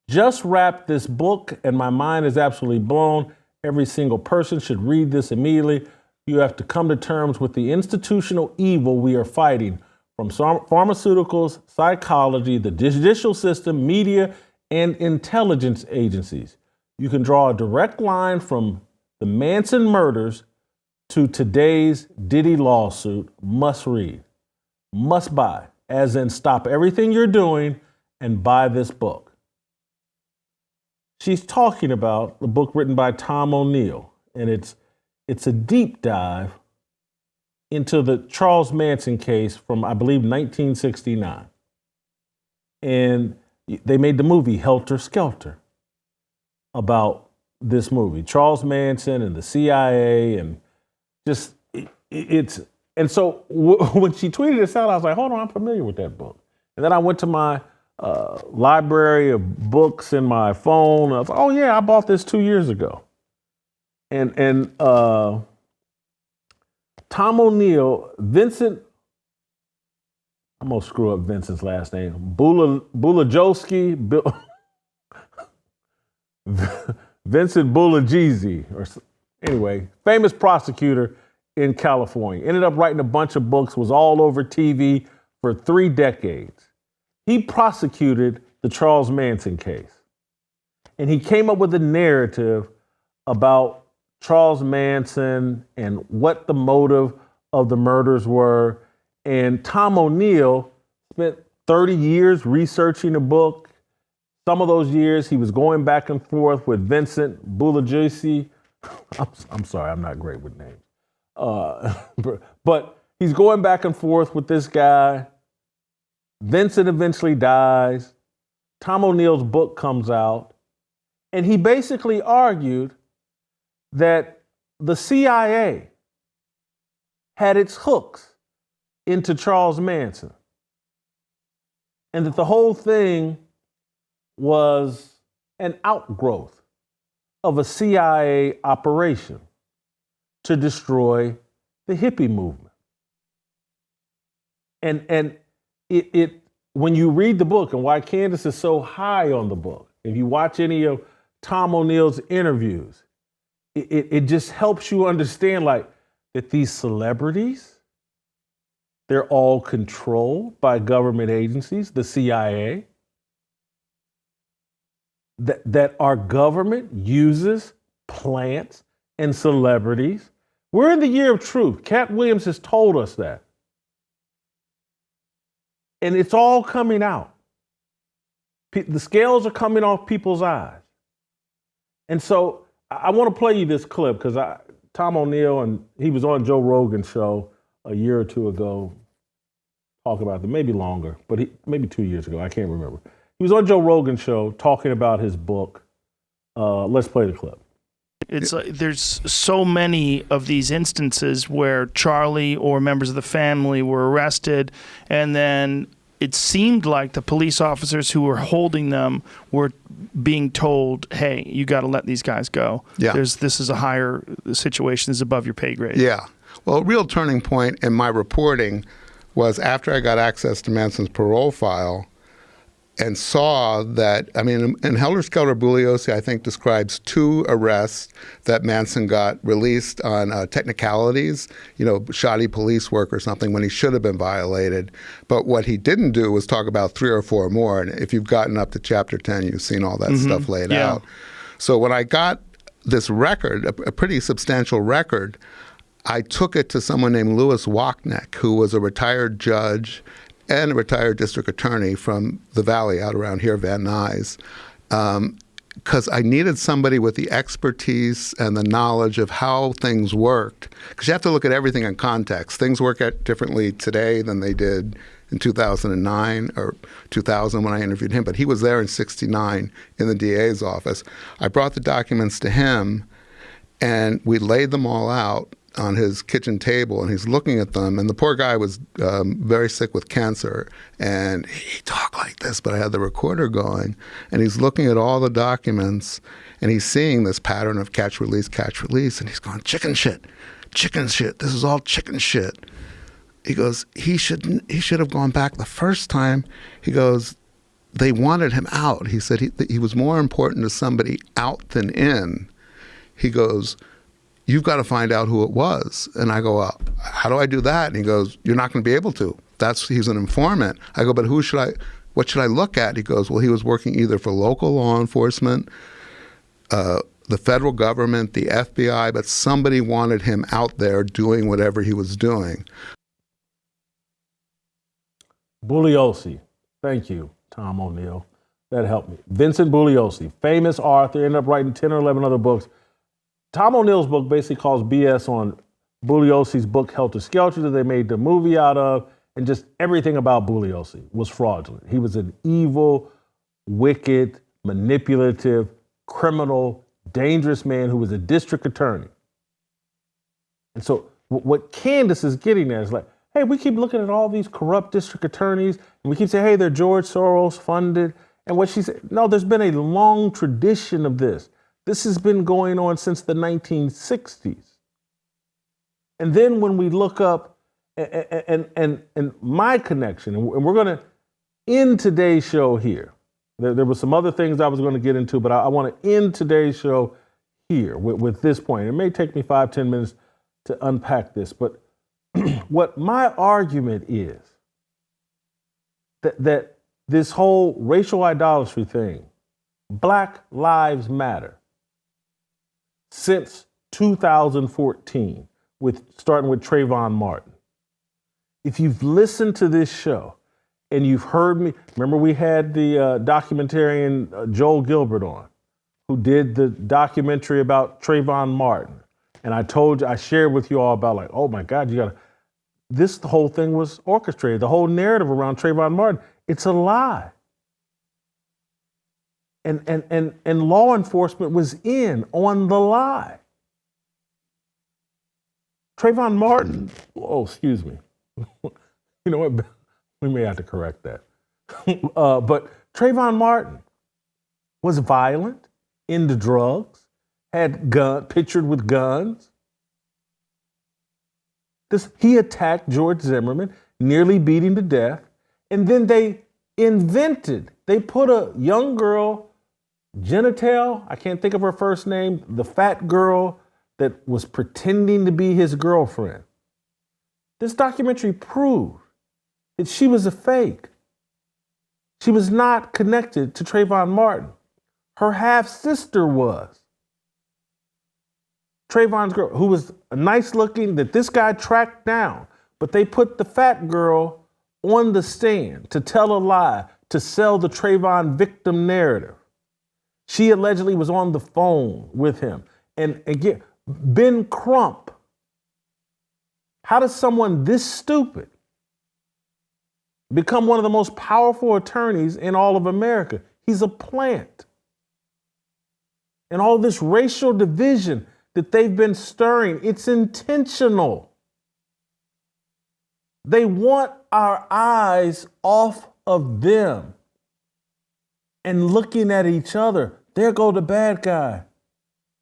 Just wrapped this book, and my mind is absolutely blown. Every single person should read this immediately. You have to come to terms with the institutional evil we are fighting from pharmaceuticals, psychology, the judicial system, media, and intelligence agencies. You can draw a direct line from the Manson murders to today's Diddy lawsuit. Must read, must buy, as in stop everything you're doing and buy this book. She's talking about the book written by Tom O'Neill, and it's a deep dive into the Charles Manson case from, I believe, 1969. And they made the movie Helter Skelter about this movie, Charles Manson and the CIA, and just and so when she tweeted this out, I was like, hold on, I'm familiar with that book. And then I went to my library of books in my phone. And I was like, oh yeah, I bought this 2 years ago. And Tom O'Neill, Vincent, I'm gonna screw up Vincent's last name, Bulajowski, Vincent Bulajeezy, anyway, famous prosecutor in California. Ended up writing a bunch of books, was all over TV for 3 decades. He prosecuted the Charles Manson case. And he came up with a narrative about Charles Manson and what the motive of the murders were. And Tom O'Neill spent 30 years researching the book, Some of those years he was going back and forth with Vincent Bulajusi. I'm sorry, I'm not great with names. But he's going back and forth with this guy. Vincent eventually dies. Tom O'Neill's book comes out. And he basically argued that the CIA had its hooks into Charles Manson. And that the whole thing was an outgrowth of a CIA operation to destroy the hippie movement. And it when you read the book, and why Candace is so high on the book, if you watch any of Tom O'Neill's interviews, it just helps you understand like that these celebrities, they're all controlled by government agencies, the CIA, that our government uses plants and celebrities. We're in the year of truth. Cat Williams has told us that. And it's all coming out. The scales are coming off people's eyes. And so I want to play you this clip because Tom O'Neill, and he was on Joe Rogan's show a year or two ago, talking about it, maybe longer, but maybe 2 years ago, I can't remember. He was on Joe Rogan's show talking about his book. Let's play the clip. It's like there's so many of these instances where Charlie or members of the family were arrested, and then it seemed like the police officers who were holding them were being told, hey, you got to let these guys go. Yeah. This is a higher situation, this is above your pay grade. Yeah. Well, a real turning point in my reporting was after I got access to Manson's parole file and saw that, I mean, in Helter Skelter, Bugliosi, I think, describes 2 arrests that Manson got released on technicalities, shoddy police work or something when he should have been violated. But what he didn't do was talk about 3 or 4 more. And if you've gotten up to chapter 10, you've seen all that stuff laid out. So when I got this record, a pretty substantial record, I took it to someone named Louis Wachneck, who was a retired judge and a retired district attorney from the Valley out around here, Van Nuys, because I needed somebody with the expertise and the knowledge of how things worked. Because you have to look at everything in context. Things work out differently today than they did in 2009 or 2000 when I interviewed him, but he was there in '69 in the DA's office. I brought the documents to him, and we laid them all out on his kitchen table, and he's looking at them, and the poor guy was very sick with cancer, and he talked like this, but I had the recorder going, and he's looking at all the documents, and he's seeing this pattern of catch, release, and he's going, chicken shit, this is all chicken shit. He goes, he should have gone back the first time. He goes, they wanted him out. He said he was more important to somebody out than in. He goes, you've got to find out who it was. And I go, well, how do I do that? And he goes, you're not going to be able to. He's an informant. I go, but what should I look at? He goes, well, he was working either for local law enforcement, the federal government, the FBI, but somebody wanted him out there doing whatever he was doing. Bugliosi. Thank you, Tom O'Neill. That helped me. Vincent Bugliosi, famous author, ended up writing 10 or 11 other books. Tom O'Neill's book basically calls BS on Bugliosi's book, Helter Skelter, that they made the movie out of, and just everything about Bugliosi was fraudulent. He was an evil, wicked, manipulative, criminal, dangerous man who was a district attorney. And so what Candace is getting at is like, hey, we keep looking at all these corrupt district attorneys, and we keep saying, hey, they're George Soros funded. And what she said, no, there's been a long tradition of this. This has been going on since the 1960s. And then when we look up, and my connection, and we're going to end today's show here. There were some other things I was going to get into, but I want to end today's show here with this point. It may take me 5-10 minutes to unpack this, but what my argument is that this whole racial idolatry thing, Black Lives Matter, since 2014, starting with Trayvon Martin. If you've listened to this show, And you've heard me. Remember, we had the documentarian Joel Gilbert on, who did the documentary about Trayvon Martin. And I shared with you all about like, oh my God, this whole thing was orchestrated. The whole narrative around Trayvon Martin, it's a lie. And law enforcement was in on the lie. Trayvon Martin, excuse me. You know what? We may have to correct that. But Trayvon Martin was violent, into drugs, had pictured with guns. He attacked George Zimmerman, nearly beat him to death. And then they put a young girl, Juneteeth, I can't think of her first name, the fat girl that was pretending to be his girlfriend. This documentary proved that she was a fake. She was not connected to Trayvon Martin. Her half-sister was. Trayvon's girl, who was nice looking, that this guy tracked down, but they put the fat girl on the stand to tell a lie, to sell the Trayvon victim narrative. She allegedly was on the phone with him. And again, Ben Crump. How does someone this stupid become one of the most powerful attorneys in all of America? He's a plant. And all this racial division that they've been stirring, it's intentional. They want our eyes off of them and looking at each other. There go the bad guy.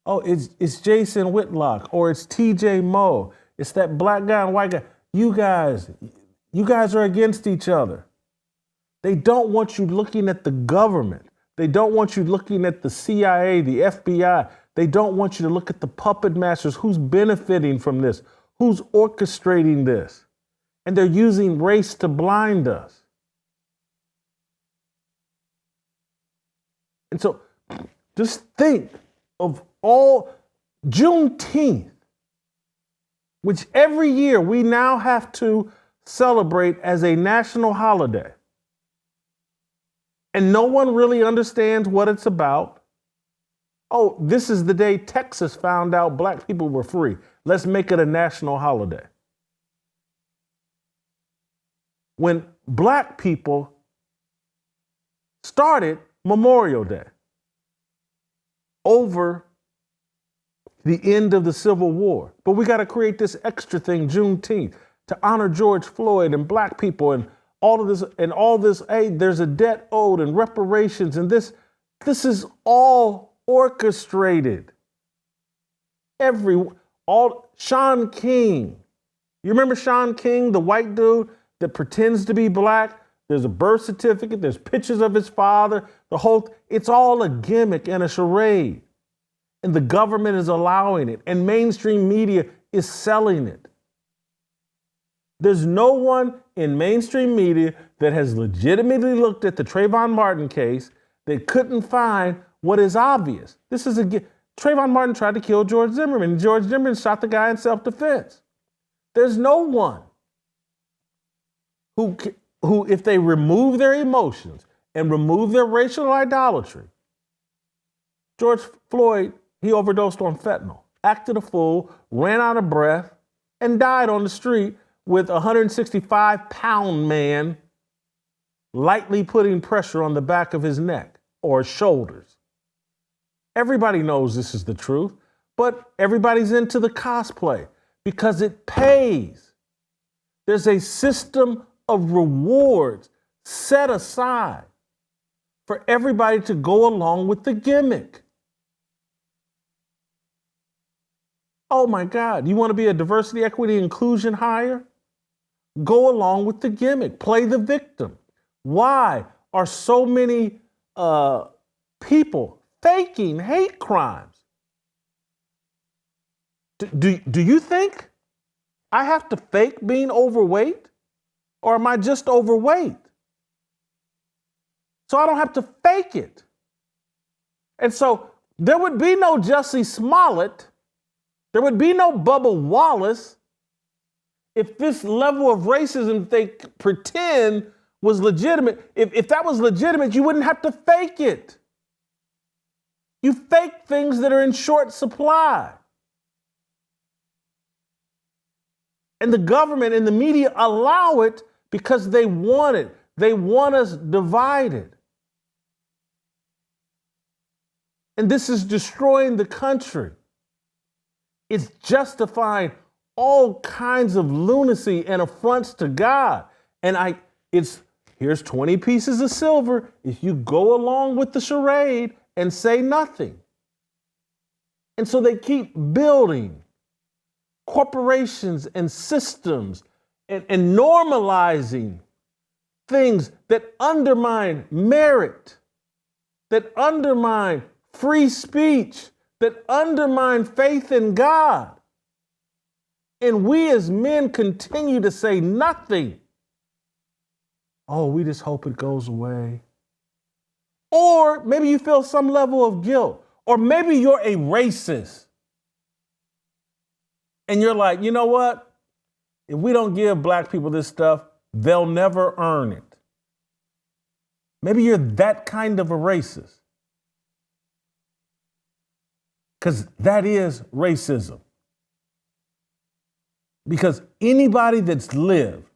Oh, it's Jason Whitlock, or it's TJ Moe. It's that black guy and white guy. You guys are against each other. They don't want you looking at the government. They don't want you looking at the CIA, the FBI. They don't want you to look at the puppet masters. Who's benefiting from this? Who's orchestrating this? And they're using race to blind us. And so just think of all Juneteeth, which every year we now have to celebrate as a national holiday. And no one really understands what it's about. Oh, this is the day Texas found out black people were free. Let's make it a national holiday. When black people started Memorial Day over the end of the Civil War. But we got to create this extra thing, Juneteenth, to honor George Floyd and black people and all this, hey, there's a debt owed and reparations, and this is all orchestrated. Shaun King. You remember Shaun King, the white dude that pretends to be black? There's a birth certificate, there's pictures of his father, it's all a gimmick and a charade. And the government is allowing it, and mainstream media is selling it. There's no one in mainstream media that has legitimately looked at the Trayvon Martin case that couldn't find what is obvious. Trayvon Martin tried to kill George Zimmerman. George Zimmerman shot the guy in self-defense. There's no one who, if they remove their emotions and remove their racial idolatry, George Floyd, he overdosed on fentanyl, acted a fool, ran out of breath, and died on the street with a 165-pound man lightly putting pressure on the back of his neck or shoulders. Everybody knows this is the truth, but everybody's into the cosplay because it pays. There's a system of rewards set aside for everybody to go along with the gimmick. Oh my God, you want to be a diversity, equity, inclusion hire? Go along with the gimmick, play the victim. Why are so many people faking hate crimes? Do you think I have to fake being overweight? Or am I just overweight? So I don't have to fake it. And so there would be no Jussie Smollett. There would be no Bubba Wallace if this level of racism they pretend was legitimate, if that was legitimate, you wouldn't have to fake it. You fake things that are in short supply. And the government and the media allow it because they want it. They want us divided. And this is destroying the country. It's justifying all kinds of lunacy and affronts to God. And here's 20 pieces of silver if you go along with the charade and say nothing. And so they keep building corporations and systems and normalizing things that undermine merit, that undermine free speech, that undermine faith in God. And we as men continue to say nothing. Oh, we just hope it goes away. Or maybe you feel some level of guilt. Or maybe you're a racist. And you're like, you know what? If we don't give black people this stuff, they'll never earn it. Maybe you're that kind of a racist. Because that is racism. Because anybody that's lived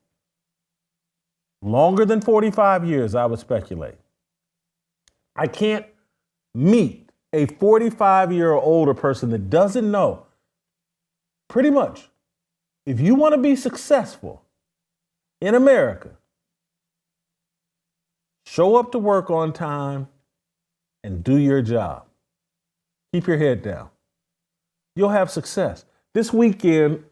longer than 45 years, I would speculate. I can't meet a 45-year or older person that doesn't know, pretty much, if you want to be successful in America, show up to work on time and do your job. Keep your head down. You'll have success. This weekend,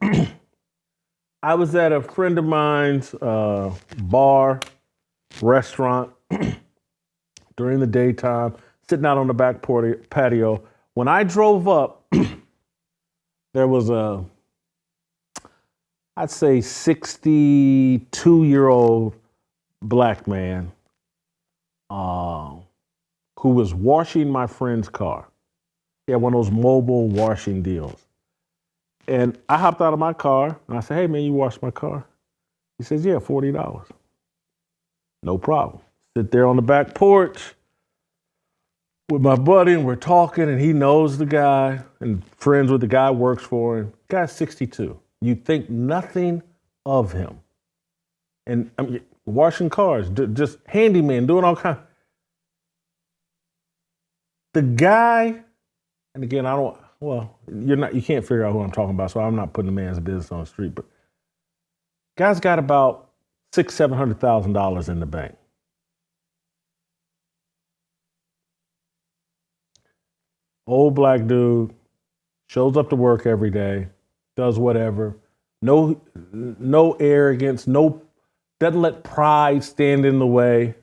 I was at a friend of mine's bar, restaurant during the daytime, sitting out on the back patio. When I drove up, there was I'd say 62-year-old black man who was washing my friend's car. He had one of those mobile washing deals. And I hopped out of my car and I said, hey man, you washed my car? He says, yeah, $40. No problem. Sit there on the back porch with my buddy and we're talking and he knows the guy and friends with the guy works for him. Guy's 62. You think nothing of him. And I mean, washing cars, just handyman, doing all kinds. The guy, and again, you can't figure out who I'm talking about, so I'm not putting the man's business on the street, but guy's got about $600,000-$700,000 in the bank. Old black dude, shows up to work every day, does whatever, no arrogance, doesn't let pride stand in the way.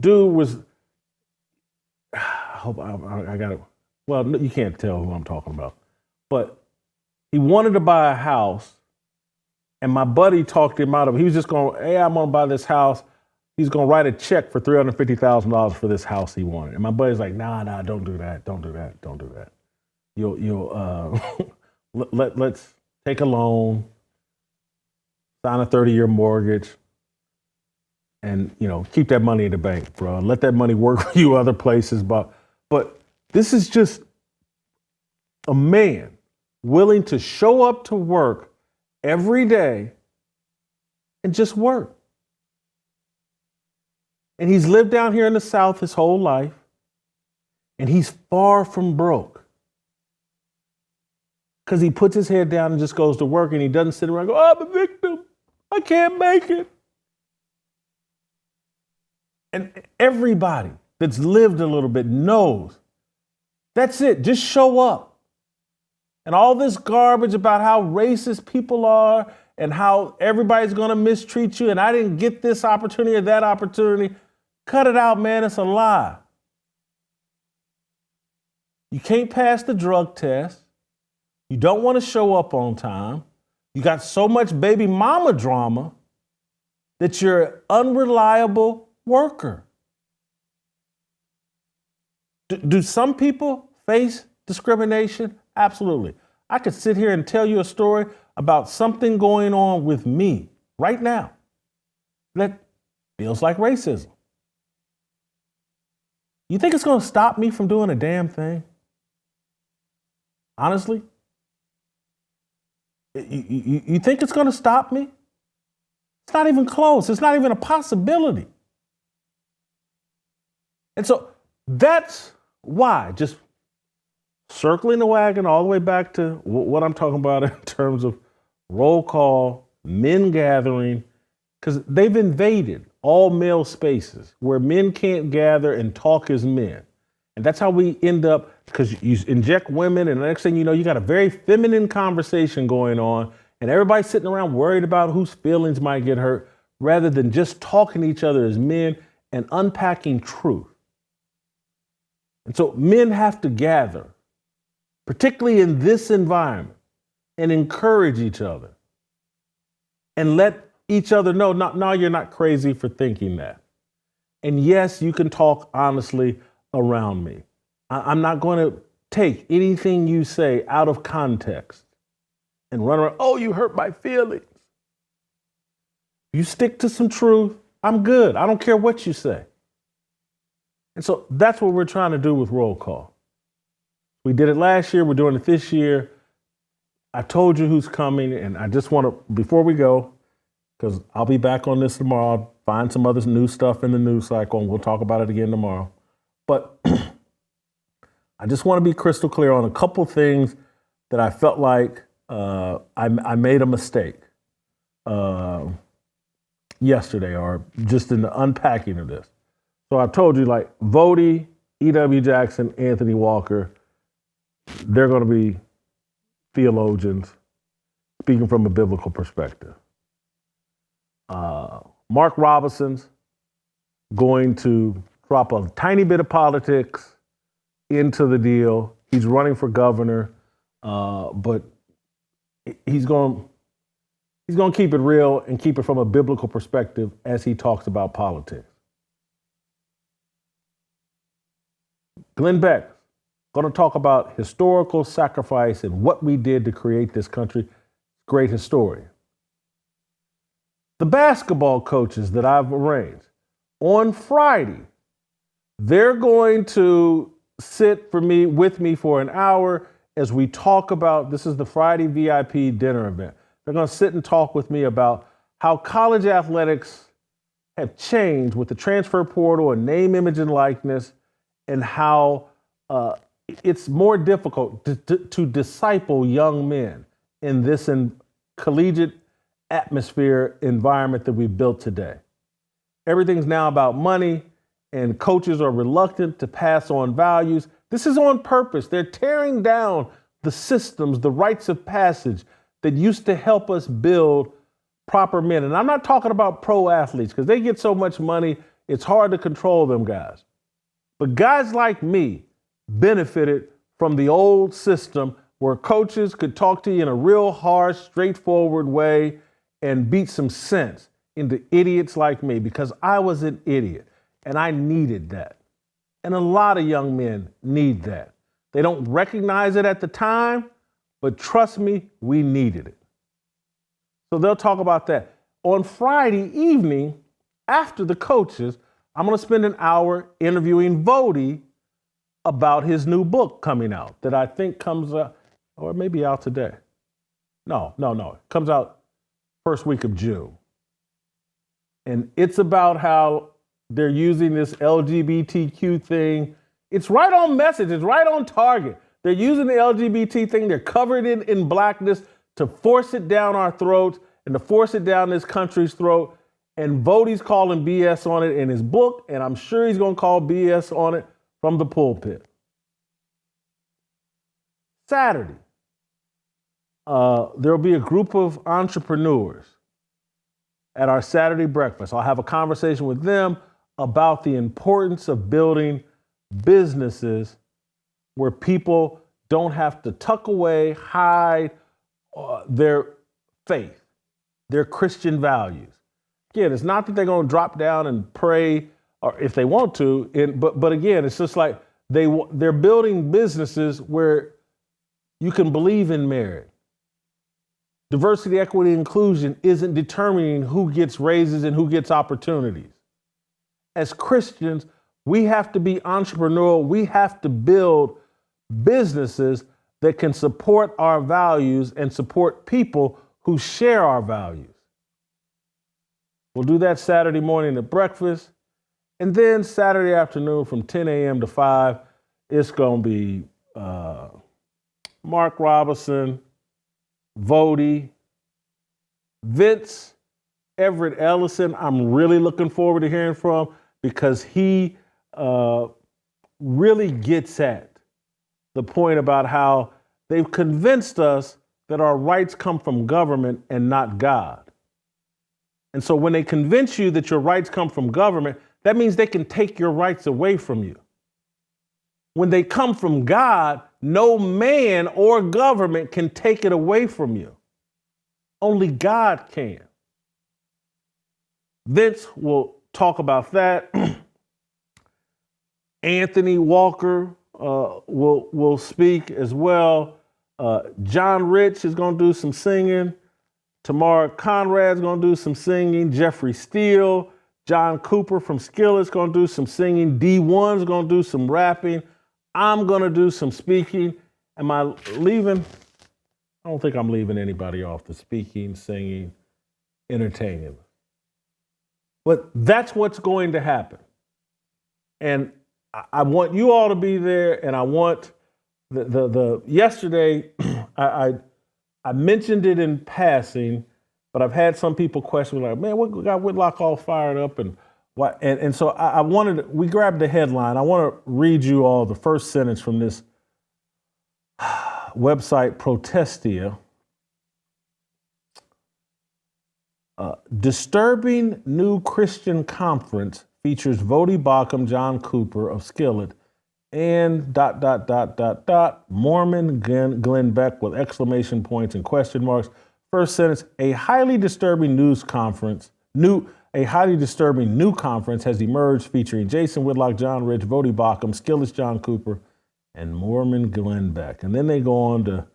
Dude was, you can't tell who I'm talking about, but he wanted to buy a house and my buddy talked him out of it. He was just going, hey, I'm going to buy this house. He's going to write a check for $350,000 for this house he wanted. And my buddy's like, nah, don't do that. Don't do that. Don't do that. Let's take a loan, sign a 30-year mortgage, and, keep that money in the bank, bro. Let that money work for you other places. But this is just a man willing to show up to work every day and just work. And he's lived down here in the South his whole life, and he's far from broke. Because he puts his head down and just goes to work, and he doesn't sit around and go, oh, I'm a victim. I can't make it. And everybody that's lived a little bit knows that's it. Just show up. And all this garbage about how racist people are and how everybody's going to mistreat you and I didn't get this opportunity or that opportunity. Cut it out, man. It's a lie. You can't pass the drug test. You don't want to show up on time. You got so much baby mama drama that you're an unreliable worker. Do some people face discrimination? Absolutely. I could sit here and tell you a story about something going on with me right now that feels like racism. You think it's going to stop me from doing a damn thing? Honestly? You think it's going to stop me? It's not even close. It's not even a possibility. And so that's why, just circling the wagon all the way back to what I'm talking about in terms of roll call, men gathering, because they've invaded all male spaces where men can't gather and talk as men. And that's how we end up, because you inject women, and the next thing you know, you got a very feminine conversation going on, and everybody's sitting around worried about whose feelings might get hurt, rather than just talking to each other as men and unpacking truth. And so men have to gather, particularly in this environment, and encourage each other and let each other know, no, you're not crazy for thinking that. And yes, you can talk honestly around me. I'm not going to take anything you say out of context and run around, oh, you hurt my feelings. You stick to some truth, I'm good. I don't care what you say. And so that's what we're trying to do with roll call. We did it last year, we're doing it this year. I told you who's coming, and I just want to, before we go, because I'll be back on this tomorrow, I'll find some other new stuff in the news cycle, and we'll talk about it again tomorrow. But I just want to be crystal clear on a couple things that I felt like I made a mistake yesterday, or just in the unpacking of this. So I told you, like, Voddie, E.W. Jackson, Anthony Walker, they're going to be theologians speaking from a biblical perspective. Mark Robinson's going to drop a tiny bit of politics into the deal. He's running for governor, but he's going to keep it real and keep it from a biblical perspective as he talks about politics. Glenn Beck going to talk about historical sacrifice and what we did to create this country. Great historian. The basketball coaches that I've arranged, on Friday, they're going to sit with me for an hour as we talk about, this is the Friday VIP dinner event. They're going to sit and talk with me about how college athletics have changed with the transfer portal and name, image, and likeness, and how it's more difficult to disciple young men in this collegiate atmosphere environment that we've built today. Everything's now about money, and coaches are reluctant to pass on values. This is on purpose. They're tearing down the systems, the rites of passage that used to help us build proper men. And I'm not talking about pro athletes, because they get so much money, it's hard to control them guys. But guys like me benefited from the old system where coaches could talk to you in a real harsh, straightforward way and beat some sense into idiots like me, because I was an idiot and I needed that. And a lot of young men need that. They don't recognize it at the time, but trust me, we needed it. So they'll talk about that. On Friday evening, after the coaches, I'm going to spend an hour interviewing Voddie about his new book coming out that I think comes out, or maybe out today. No. It comes out first week of June. And it's about how they're using this LGBTQ thing. It's right on message. It's right on target. They're using the LGBT thing. They're covered in blackness to force it down our throats and to force it down this country's throat. And Voddie's calling BS on it in his book, and I'm sure he's going to call BS on it from the pulpit. Saturday, there'll be a group of entrepreneurs at our Saturday breakfast. I'll have a conversation with them about the importance of building businesses where people don't have to tuck away, hide their faith, their Christian values. Again, it's not that they're going to drop down and pray, or if they want to, but again, it's just like they're building businesses where you can believe in merit. Diversity, equity, inclusion isn't determining who gets raises and who gets opportunities. as Christians, we have to be entrepreneurial. We have to build businesses that can support our values and support people who share our values. We'll do that Saturday morning at breakfast. And then Saturday afternoon from 10 a.m. to 5, it's going to be Mark Robinson, Voddie, Vince Everett Ellison. I'm really looking forward to hearing from, because he really gets at the point about how they've convinced us that our rights come from government and not God. And so when they convince you that your rights come from government, that means they can take your rights away from you. When they come from God, no man or government can take it away from you. Only God can. Vince will talk about that. Anthony Walker will speak as well. John Rich is going to do some singing. Tamara Conrad's going to do some singing. Jeffrey Steele, John Cooper from Skillet's going to do some singing. D1's going to do some rapping. I'm going to do some speaking. Am I leaving? I don't think I'm leaving anybody off. The speaking, singing, entertaining. But that's what's going to happen. And I want you all to be there, and I want the yesterday, I mentioned it in passing, but I've had some people question, like, man, what got Whitlock all fired up, and why? And so we grabbed the headline. I want to read you all the first sentence from this website, Protestia. Disturbing new Christian conference features Voddie Baucham, John Cooper of Skillet, and ... Mormon Glenn Beck with exclamation points and question marks. First sentence: a highly disturbing new conference has emerged featuring Jason Whitlock, John Rich, Voddie Baucham, Skillet's John Cooper, and Mormon Glenn Beck. And then they go on to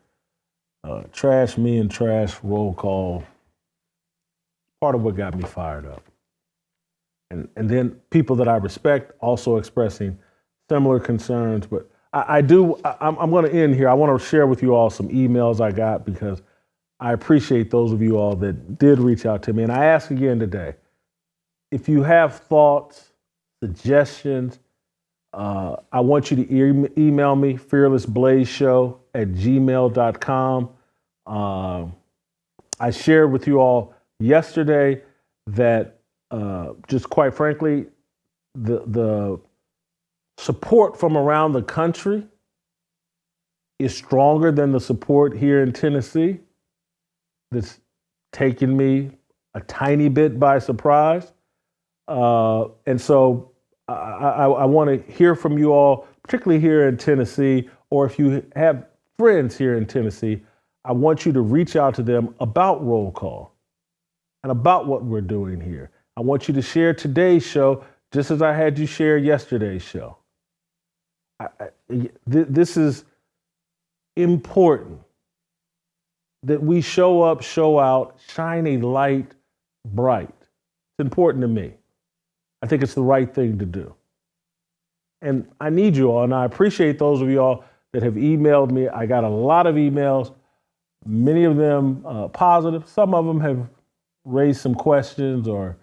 trash me and trash roll call. Part of what got me fired up. And then people that I respect also expressing similar concerns. But I'm going to end here. I want to share with you all some emails I got, because I appreciate those of you all that did reach out to me. And I ask again today, if you have thoughts, suggestions, I want you to email me, fearlessblazeshow@gmail.com. I shared with you all yesterday that just quite frankly, the support from around the country is stronger than the support here in Tennessee. That's taken me a tiny bit by surprise. And so I want to hear from you all, particularly here in Tennessee, or if you have friends here in Tennessee, I want you to reach out to them about roll call and about what we're doing here. I want you to share today's show just as I had you share yesterday's show. This is important, that we show up, show out, shine a light bright. It's important to me. I think it's the right thing to do. And I need you all, and I appreciate those of you all that have emailed me. I got a lot of emails, many of them positive. Some of them have raised some questions or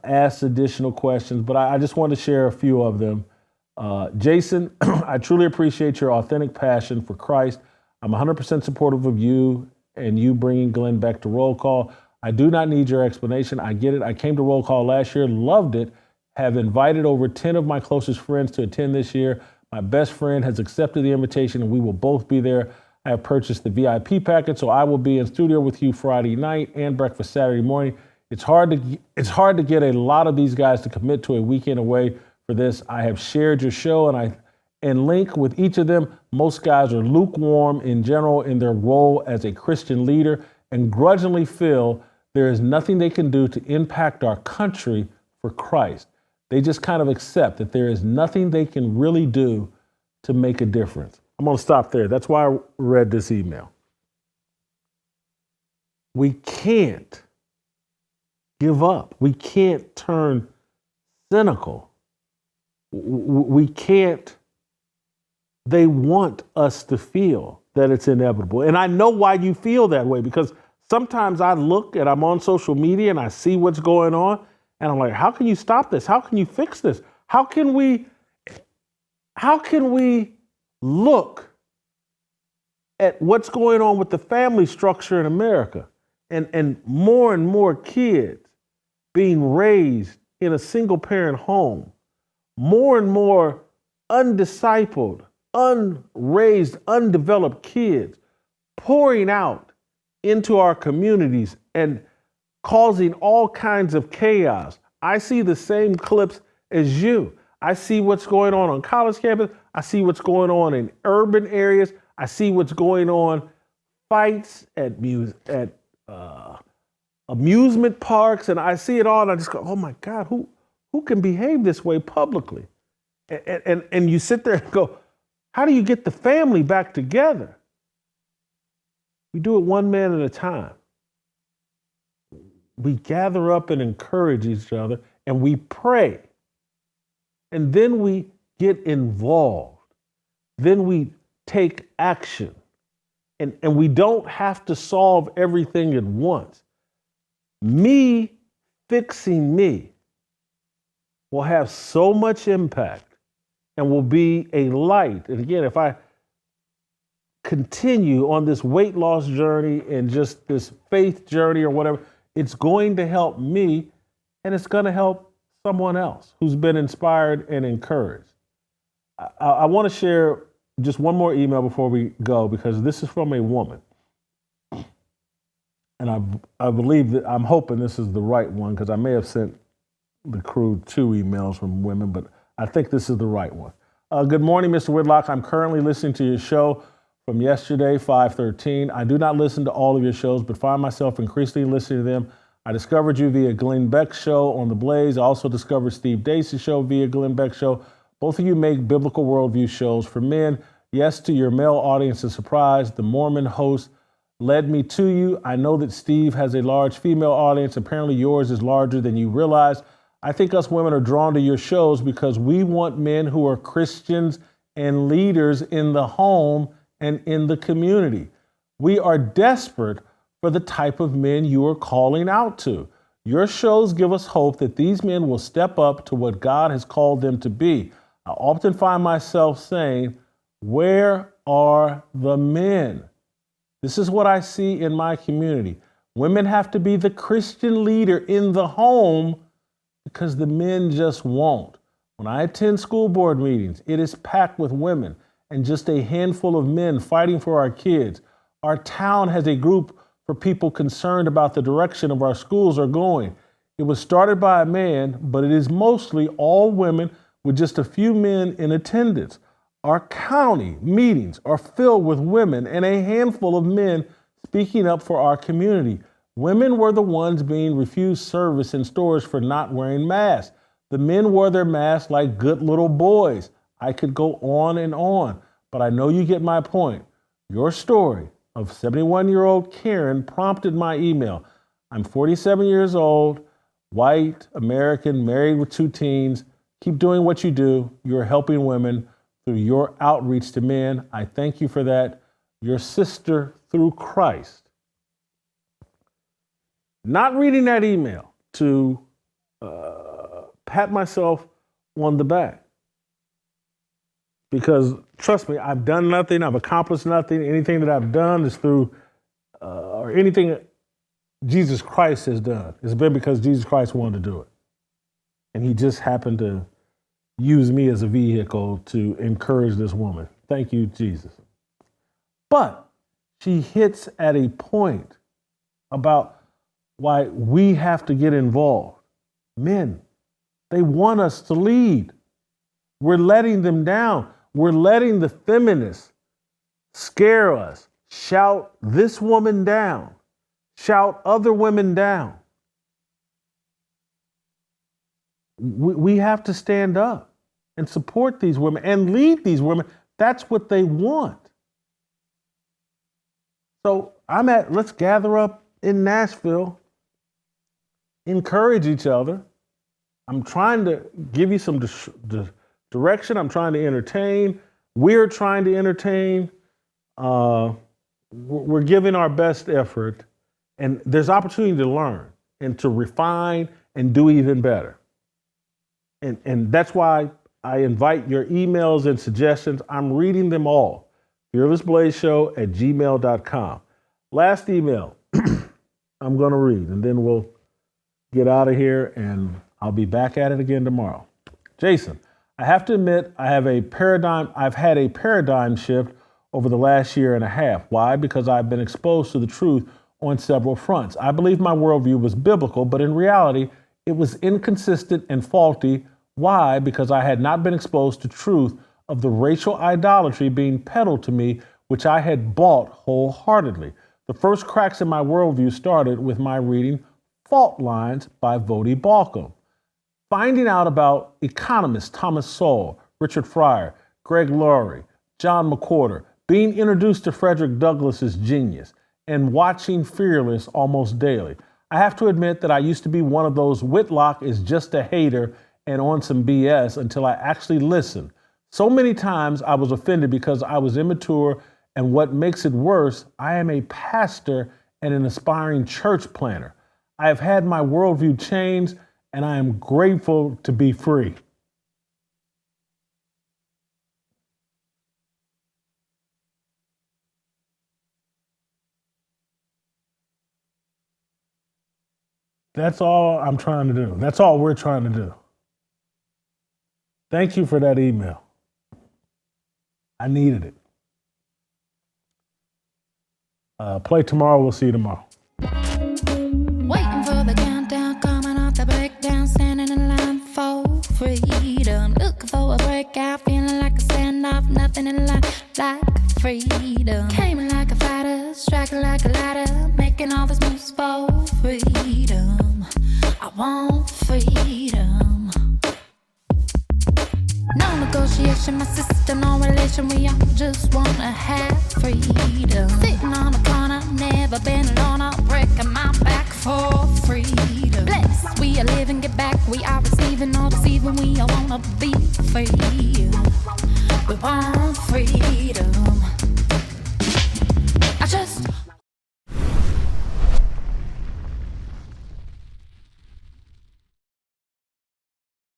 asked additional questions, but I just want to share a few of them. Jason, I truly appreciate your authentic passion for Christ. I'm 100% supportive of you and you bringing Glenn Beck to roll call. I do not need your explanation. I get it. I came to roll call last year, loved it, have invited over 10 of my closest friends to attend this year. My best friend has accepted the invitation and we will both be there. I have purchased the VIP package, so I will be in studio with you Friday night and breakfast Saturday morning. It's hard to get a lot of these guys to commit to a weekend away for this. I have shared your show and link with each of them. Most guys are lukewarm in general in their role as a Christian leader and grudgingly feel there is nothing they can do to impact our country for Christ. They just kind of accept that there is nothing they can really do to make a difference. I'm going to stop there. That's why I read this email. We can't give up. We can't turn cynical. We can't, they want us to feel that it's inevitable. And I know why you feel that way, because sometimes I look and I'm on social media and I see what's going on and I'm like, how can you stop this? How can you fix this? How can we look at what's going on with the family structure in America and more kids being raised in a single parent home, more and more undiscipled, unraised, undeveloped kids pouring out into our communities and causing all kinds of chaos. I see the same clips as you. I see what's going on college campus. I see what's going on in urban areas. I see what's going on, fights at amusement parks, and I see it all, and I just go, oh my God, who can behave this way publicly? And you sit there and go, how do you get the family back together? We do it one man at a time. We gather up and encourage each other, and we pray. And then we get involved. Then we take action. And we don't have to solve everything at once. Me fixing me will have so much impact and will be a light. And again, if I continue on this weight loss journey and just this faith journey or whatever, it's going to help me and it's going to help someone else who's been inspired and encouraged. I want to share just one more email before we go, because this is from a woman. And I believe that, I'm hoping this is the right one, because I may have sent the crew 2 emails from women, but I think this is the right one. Good morning, Mr. Whitlock. I'm currently listening to your show from yesterday, 5/13. I do not listen to all of your shows, but find myself increasingly listening to them. I discovered you via Glenn Beck's show on The Blaze. I also discovered Steve Deace's show via Glenn Beck's show. Both of you make biblical worldview shows for men. Yes, to your male audience's surprise, the Mormon host led me to you. I know that Steve has a large female audience. Apparently yours is larger than you realize. I think us women are drawn to your shows because we want men who are Christians and leaders in the home and in the community. We are desperate for the type of men you are calling out to. Your shows give us hope that these men will step up to what God has called them to be. I often find myself saying, where are the men? This is what I see in my community. Women have to be the Christian leader in the home because the men just won't. When I attend school board meetings, it is packed with women and just a handful of men fighting for our kids. Our town has a group for people concerned about the direction of our schools are going. It was started by a man, but it is mostly all women with just a few men in attendance. Our county meetings are filled with women and a handful of men speaking up for our community. Women were the ones being refused service in stores for not wearing masks. The men wore their masks like good little boys. I could go on, but I know you get my point. Your story of 71-year-old Karen prompted my email. I'm 47 years old, white, American, married with 2 teens. Keep doing what you do. You're helping women through your outreach to men. I thank you for that. Your sister through Christ. Not reading that email to pat myself on the back. Because trust me, I've done nothing, I've accomplished nothing. Anything that I've done is through, or anything Jesus Christ has done, it's been because Jesus Christ wanted to do it. And he just happened to use me as a vehicle to encourage this woman. Thank you, Jesus. But she hits at a point about why we have to get involved. Men, they want us to lead. We're letting them down. We're letting the feminists scare us, shout this woman down, shout other women down. We have to stand up and support these women and lead these women. That's what they want. So let's gather up in Nashville, encourage each other, I'm trying to give you some direction. I'm trying to entertain. We're trying to entertain. We're giving our best effort, and there's opportunity to learn and to refine and do even better. And that's why I invite your emails and suggestions. I'm reading them all. fearlessblazeshow@gmail.com. Last email I'm going to read, and then we'll get out of here, and I'll be back at it again tomorrow. Jason, I have to admit I've had a paradigm shift over the last year and a half. Why? Because I've been exposed to the truth on several fronts. I believe my worldview was biblical, but in reality, it was inconsistent and faulty. Why? Because I had not been exposed to truth of the racial idolatry being peddled to me, which I had bought wholeheartedly. The first cracks in my worldview started with my reading Fault Lines by Voddie Balcom. Finding out about economists Thomas Sowell, Richard Fryer, Greg Laurie, John McWhorter, being introduced to Frederick Douglass's genius, and watching Fearless almost daily. I have to admit that I used to be one of those Whitlock is just a hater and on some BS until I actually listened. So many times I was offended because I was immature, and what makes it worse, I am a pastor and an aspiring church planter. I have had my worldview changed, and I am grateful to be free. That's all I'm trying to do. That's all we're trying to do. Thank you for that email. I needed it. Play tomorrow. We'll see you tomorrow. Waiting for the countdown, coming off the breakdown, standing in line for freedom. Looking for a breakout, feeling like a standoff, nothing in life like freedom. Came like a fighter, striking like a ladder, making all these moves for freedom. I want freedom. No negotiation, my sister, no relation. We all just wanna have freedom. Sitting on a corner, never been alone. I'm breaking my back for freedom. Blessed, we are living, get back. We are receiving, all deceiving. We all wanna be free.